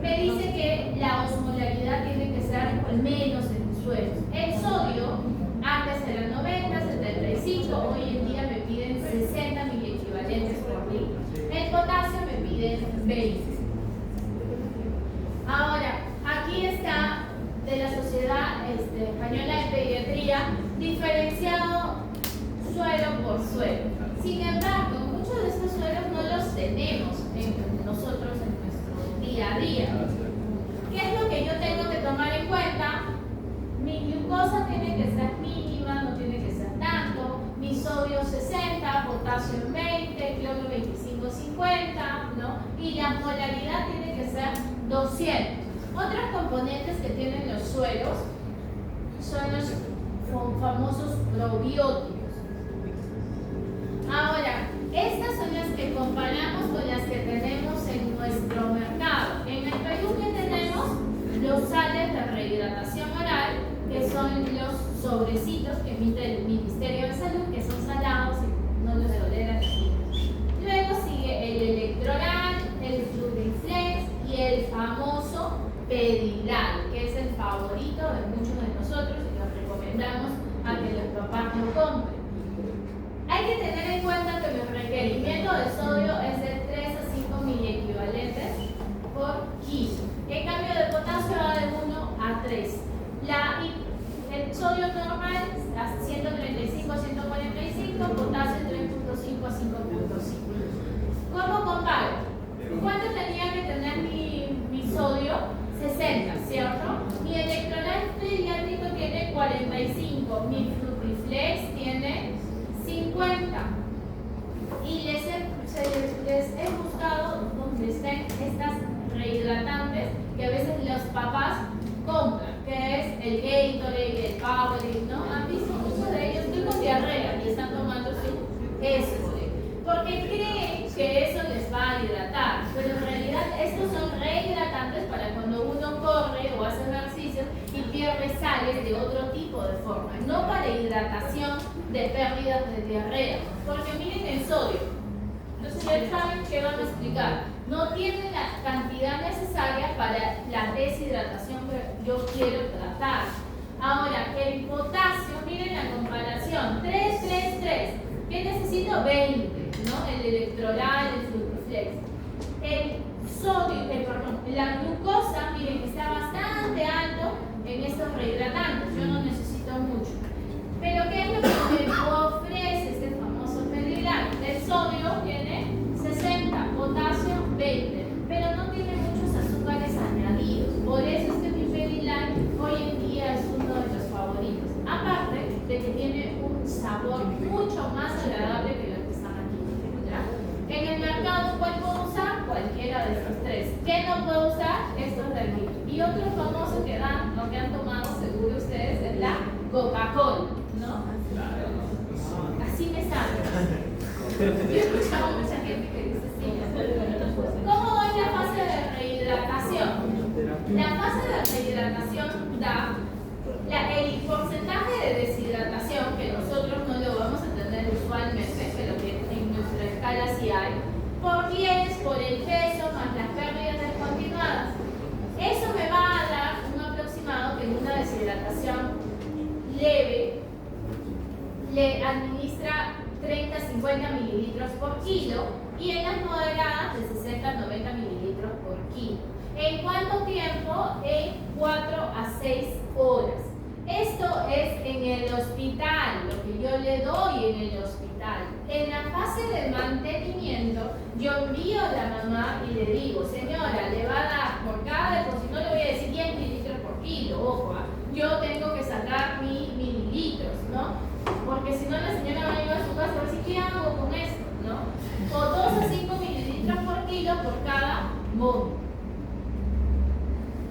me dice que la osmolaridad tiene que ser menos en los suelos. El sodio, antes era 90, 75, hoy en día me piden 60 miliequivalentes por litro. El potasio me piden 20. Ahora, aquí está de la Sociedad Española de Pediatría, diferenciado suelo por suelo. Sin embargo, muchos de estos suelos no los tenemos nosotros en nuestro día a día. ¿Qué es lo que yo tengo que tomar en cuenta? Mi glucosa tiene que ser mínima, no tiene que ser tanto. Mi sodio 60, potasio 20, cloro 25, 50, ¿no? Y la molaridad tiene que ser 200. Otros componentes que tienen los suelos son los famosos probióticos. Ahora, estas son las que comparamos con las que tenemos en nuestro mercado. En el Perú, ¿qué tenemos? Los sales de rehidratación oral, que son los sobrecitos que emite el Ministerio de Salud, que son salados y no los toleran aquí. Luego sigue el Electroral, el Flutriflex y el famoso Pedilal, que es el favorito de muchos de nosotros y los recomendamos a que los papás lo compren. Hay que tener en cuenta que mi requerimiento de sodio es de 3 a 5 miliequivalentes por kilo. En cambio de potasio va de 1 a 3. El sodio normal a 135 a 145, potasio 3.5 a 5.5. ¿Cómo comparo? ¿Cuánto tenía que tener mi sodio? 60, ¿cierto? Mi electrolyte pediátrico tiene 45, mi Flutriflex tiene 50. Y les he buscado donde estén estas rehidratantes que a veces los papás compran, que es el Gatorade, el Powerade, ¿no? Han visto muchos de ellos, estoy con diarrea y están tomando su Escode, porque creen que eso les va a hidratar, pero en realidad estos son rehidratantes para cuando uno corre o hace ejercicio y pierde sales de otro tipo de forma, no para hidratación de pérdidas de diarrea, porque miren el sodio. Entonces ya saben qué van a explicar. No tiene la cantidad necesaria para la deshidratación que yo quiero tratar. Ahora, el potasio, miren la comparación. 3, 3, 3. ¿Qué necesito? 20, ¿no? El electrolyte, el Flutriflex. El sodio, la glucosa, miren, está bastante alto en estos rehidratantes. Yo no necesito mucho. Pero ¿qué es lo que me ofrece este famoso Pedilal? El sodio tiene 60, potasio 20, pero no tiene muchos azúcares añadidos. Por eso es que mi Pedilal hoy en día es uno de los favoritos. Aparte de que tiene un sabor mucho más agradable que los que están aquí, ¿ya? En el mercado, ¿cuál puedo usar? Cualquiera de estos tres. ¿Qué no puedo usar? Estos de aquí. Y otro famoso que dan, lo que han tomado seguro ustedes, es la Coca-Cola, ¿no? Así me sale. Yo he escuchado a mucha gente que dice sí. ¿Cómo va la fase de rehidratación? La fase de rehidratación da El porcentaje de deshidratación, que nosotros no lo vamos a tener usualmente, pero que en nuestra escala sí hay, por 10, por el peso, más las pérdidas descontinuadas. Eso me va a dar un aproximado que en una deshidratación leve le administra 30-50 mililitros por kilo y en las moderadas de 60-90 mililitros por kilo. ¿En cuánto tiempo? En 4 a 6 horas. Esto es en el hospital, lo que yo le doy en el hospital. En la fase de mantenimiento, yo envío a la mamá y le digo, señora, le va a dar por cada, por si no le voy a decir 10 mililitros por kilo, ojo, yo tengo que sacar mis mililitros, ¿no? Porque si no la señora va a llevar a su casa y va a decir, ¿qué hago con esto? ¿No? O 2 a 5 mililitros por kilo por cada vómito.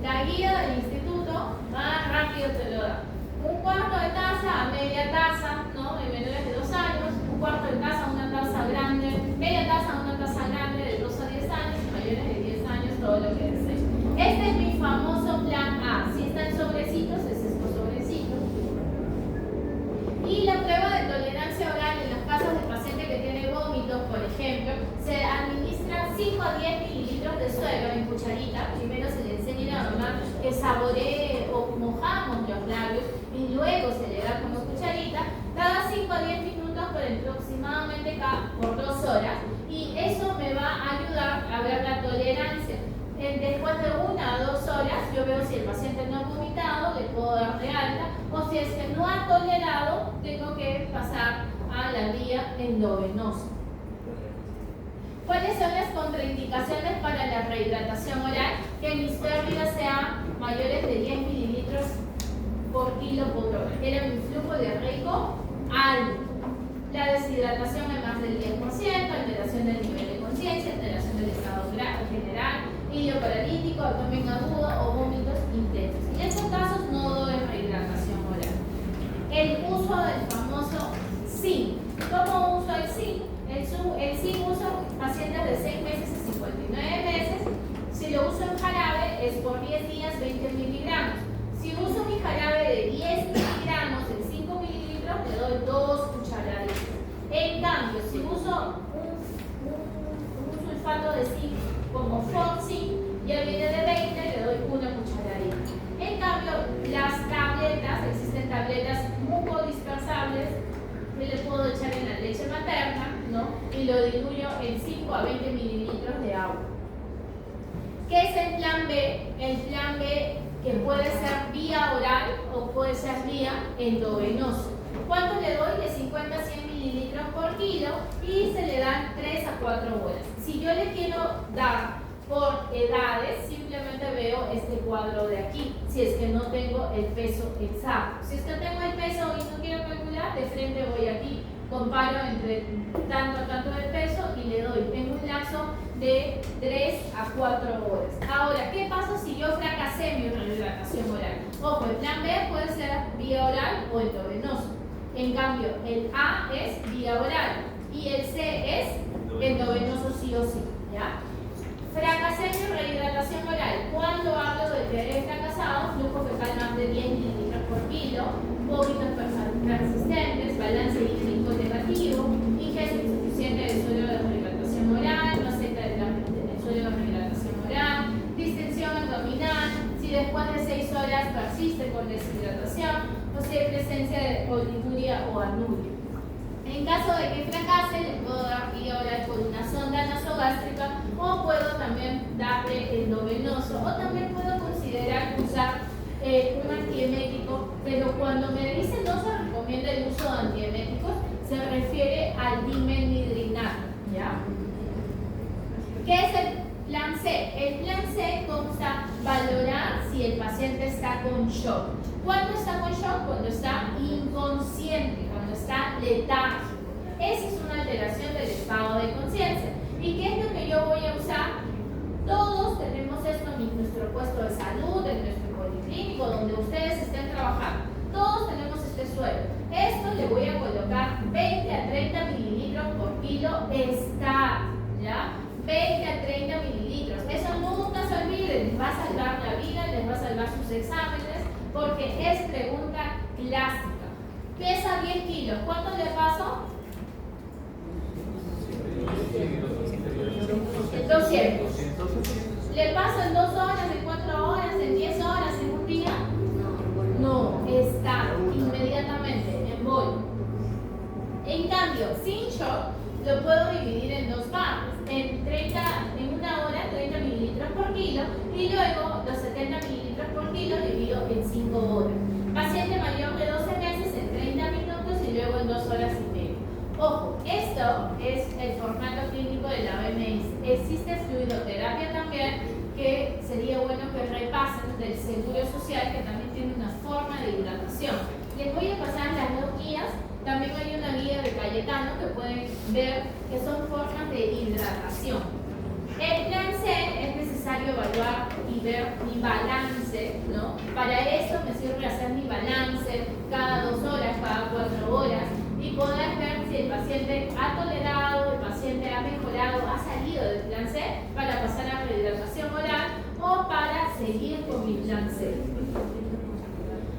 La guía del instituto más rápido te lo da. Un cuarto de taza a media taza, ¿no? En menores de 2 años, un cuarto de taza a una taza grande, media taza a una taza grande de 2 a 10 años, mayores de 10 años, todo lo que deseen. Este es mi famoso plan A. Si está en sobrecitos, es estos sobrecitos. Y la prueba de tolerancia oral en los casos de paciente que tiene vómitos, por ejemplo, se administra 5 a 10 mililitros de suero en cucharita. Primero se le enseña a la mamá que saboree o mojamos los labios y luego se le da como cucharita cada 5 a 10 minutos por aproximadamente por 2 horas, y eso me va a ayudar a ver la tolerancia. Después de 1 a 2 horas yo veo si el paciente no ha vomitado, le puedo dar de alta, o si es que no ha tolerado, tengo que pasar a la vía endovenosa. ¿Cuáles son las contraindicaciones para la rehidratación oral? Que mis pérdidas sean mayores de 10 mililitros por kilo por hora. Era mi flujo diarreico alto. La deshidratación en más del 10%, alteración del nivel de conciencia, alteración del estado general, ilioparalítico, abdomen agudo o vómitos intensos. En estos casos no doy rehidratación oral. El uso del famoso zinc. ¿Cómo uso el zinc? El zinc uso pacientes de 6 meses a 59 meses. Si lo uso en jarabe es por 10 días 20 miligramos. Si uso mi jarabe de 10 miligramos en 5 mililitros, le doy 2 cucharaditas. En cambio, si uso un sulfato de zinc como Foxy, ya viene de 20, le doy 1 cucharadita. En cambio, las tabletas, existen tabletas mucodispersables que le puedo echar en la leche materna, ¿no? Y lo diluyo en 5 a 20 mililitros de agua. ¿Qué es el plan B? El plan B, que puede ser vía oral o puede ser vía endovenosa. ¿Cuánto le doy? De 50 a 100 mililitros por kilo y se le dan 3 a 4 horas. Si yo le quiero dar por edades, simplemente veo este cuadro de aquí, si es que no tengo el peso exacto. Si es que tengo el peso y no quiero calcular, de frente voy aquí, comparo entre tanto de peso y le doy en un lapso de 3 a 4 horas. Ahora, ¿qué pasa si yo fracasé mi rehidratación oral? Ojo, el plan B puede ser vía oral o endovenoso. En cambio, el A es vía oral y el C es endovenoso sí o sí, ¿ya? Fracasé mi rehidratación oral. Cuando hablo de que he fracasado, flujo fecal más de 10 mililitros por kilo, vómitos persistentes, balance hídrico negativo, ingesta insuficiente de suelo de rehidratación oral, no acepta el suelo de rehidratación oral, distensión abdominal, si después de 6 horas persiste con deshidratación, o si hay presencia de oliguria o anuria. En caso de que fracase, le puedo dar vía oral por una sonda nasogástrica o puedo también darle endovenoso, o también puedo considerar usar un antiemético, pero cuando me dicen no se recomienda el uso de antieméticos, se refiere al dimenhidrinato, ¿ya? ¿Qué es el plan C? El plan C consta valorar si el paciente está con shock. ¿Cuándo está con shock? Cuando está inconsciente, cuando está letárgico. Esa es una alteración del estado de conciencia. ¿Y qué es lo que yo voy a usar? Todos tenemos esto en nuestro puesto de salud, en nuestro policlínico, donde ustedes estén trabajando. Todos tenemos este suero. Esto le voy a colocar 20 a 30 mililitros por kilo estar, ¿ya? 20 a 30 mililitros. Eso nunca se olviden, les va a salvar la vida, les va a salvar sus exámenes, porque es pregunta clásica. Pesa 10 kilos, ¿cuánto le paso? 200. ¿Le paso en 2 horas, en 4 horas, en 10 horas, en un día? No, está inmediatamente en bolo. En cambio, sin shock, lo puedo dividir en 2 partes. En una hora, 30 mililitros por kilo, y luego los 70 mililitros por kilo divido en 5 horas. Paciente mayor de 12 meses en 30 minutos y luego en 2 horas y media. Ojo, esto es el formato clínico de la OMS. Existe fluidoterapia también, que sería bueno que repasen del Seguro Social, que también tiene una forma de hidratación. Les voy a pasar las 2 guías. También hay una guía de Cayetano que pueden ver que son formas de hidratación. El plan C es necesario evaluar y ver mi balance, ¿no? Para esto me sirve hacer mi balance cada 2 horas, cada 4 horas, y poder ver si el paciente ha tolerado, el paciente ha mejorado, ha salido del plan C para pasar a rehidratación oral o para seguir con mi plan C.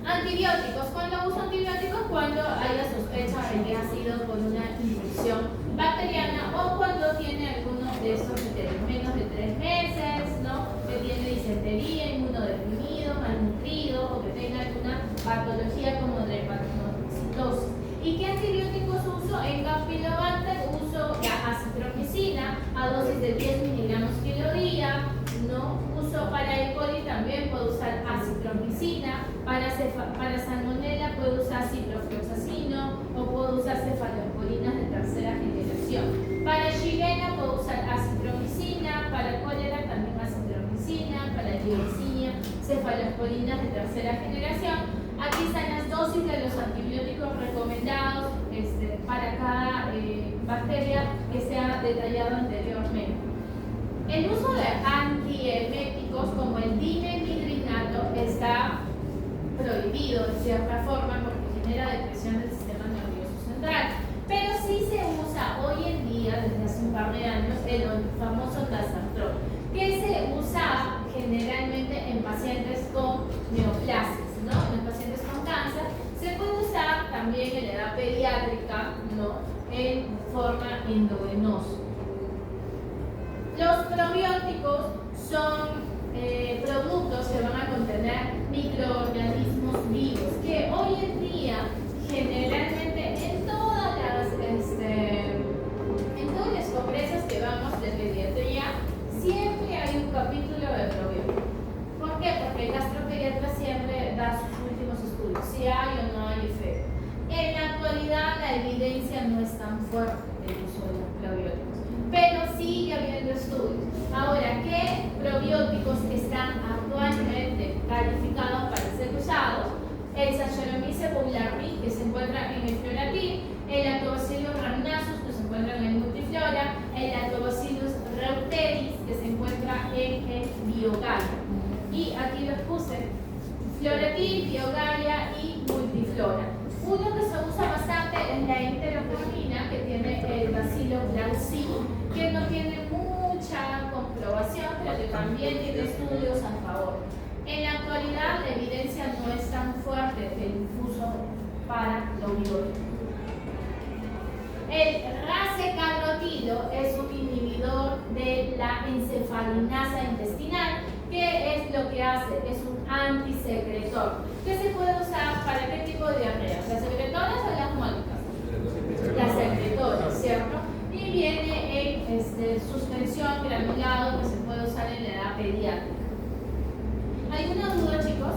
Antibióticos. ¿Cuándo uso antibióticos? Cuando haya sospecha de que ha sido por una infección bacteriana o cuando tiene alguno de estos criterios, menos de 3 meses, ¿no? Que tiene disentería, inmunodeprimido, malnutrido o que tenga alguna patología como drepanocytosis. ¿Y qué antibióticos uso? En Campylobacter uso la acitromicina a dosis de 10 miligramos kilo día, ¿no? Uso para E. coli también puedo usar acitromicina, para salmonella puedo usar ciprofloxacino o puedo usar cefalosporinas de tercera generación. Para Shigella puedo usar acitromicina, para cólera también acitromicina, para dioxinia, cefalosporinas de tercera generación. Aquí están las dosis de los antibióticos recomendados para cada bacteria que se ha detallado anteriormente. El uso de antieméticos como el dimemidrinato está prohibido de cierta forma porque genera depresión del sistema nervioso central, pero sí se usa hoy en día, desde hace un par de años, el famoso Tasaprol, que se usa generalmente en pacientes con neoplasias, ¿no? En los pacientes con cáncer. Se puede usar también en la edad pediátrica, ¿no? En forma endovenosa. Los probióticos son productos que van a contener microorganismos vivos, que hoy en día generalmente en todas las congresos que vamos de pediatría siempre hay un capítulo de probióticos. ¿Por qué? Porque el gastropediatra siempre da sus últimos estudios, si hay o no hay efecto. En la actualidad la evidencia no es tan fuerte del uso de los probióticos, pero sigue habiendo estudios. Ahora, ¿qué probióticos están actualmente calificados para ser usados? El Saccharomyces boulardii, que se encuentra en el Floratil, el Lactobacillus rhamnosus, que se encuentra en el Multiflora, el Lactobacillus reuteris, que se encuentra en el Biogalia. Y aquí los puse: Floratil, Biogalia y Multiflora. Uno que se usa bastante es la enterocormina, que tiene el Bacillus glauci, que no tiene mucha comprobación, pero que también tiene estudios a favor. En la actualidad, la evidencia no es tan fuerte del uso para lo biológico. El racecabrotilo es un inhibidor de la encefalinasa intestinal, que es lo que hace, es un antisecretor, que se puede usar para qué tipo de diarreas, las secretoras o las mólicas, las secretoras, ¿cierto? Y viene en suspensión granulado, que se puede usar en la edad pediátrica. ¿Alguna duda, chicos?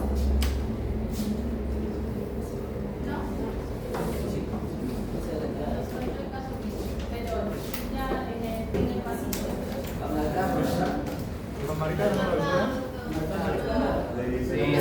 ¿No? Pero ya en el pasito. Con marcar, ¿no? Sí.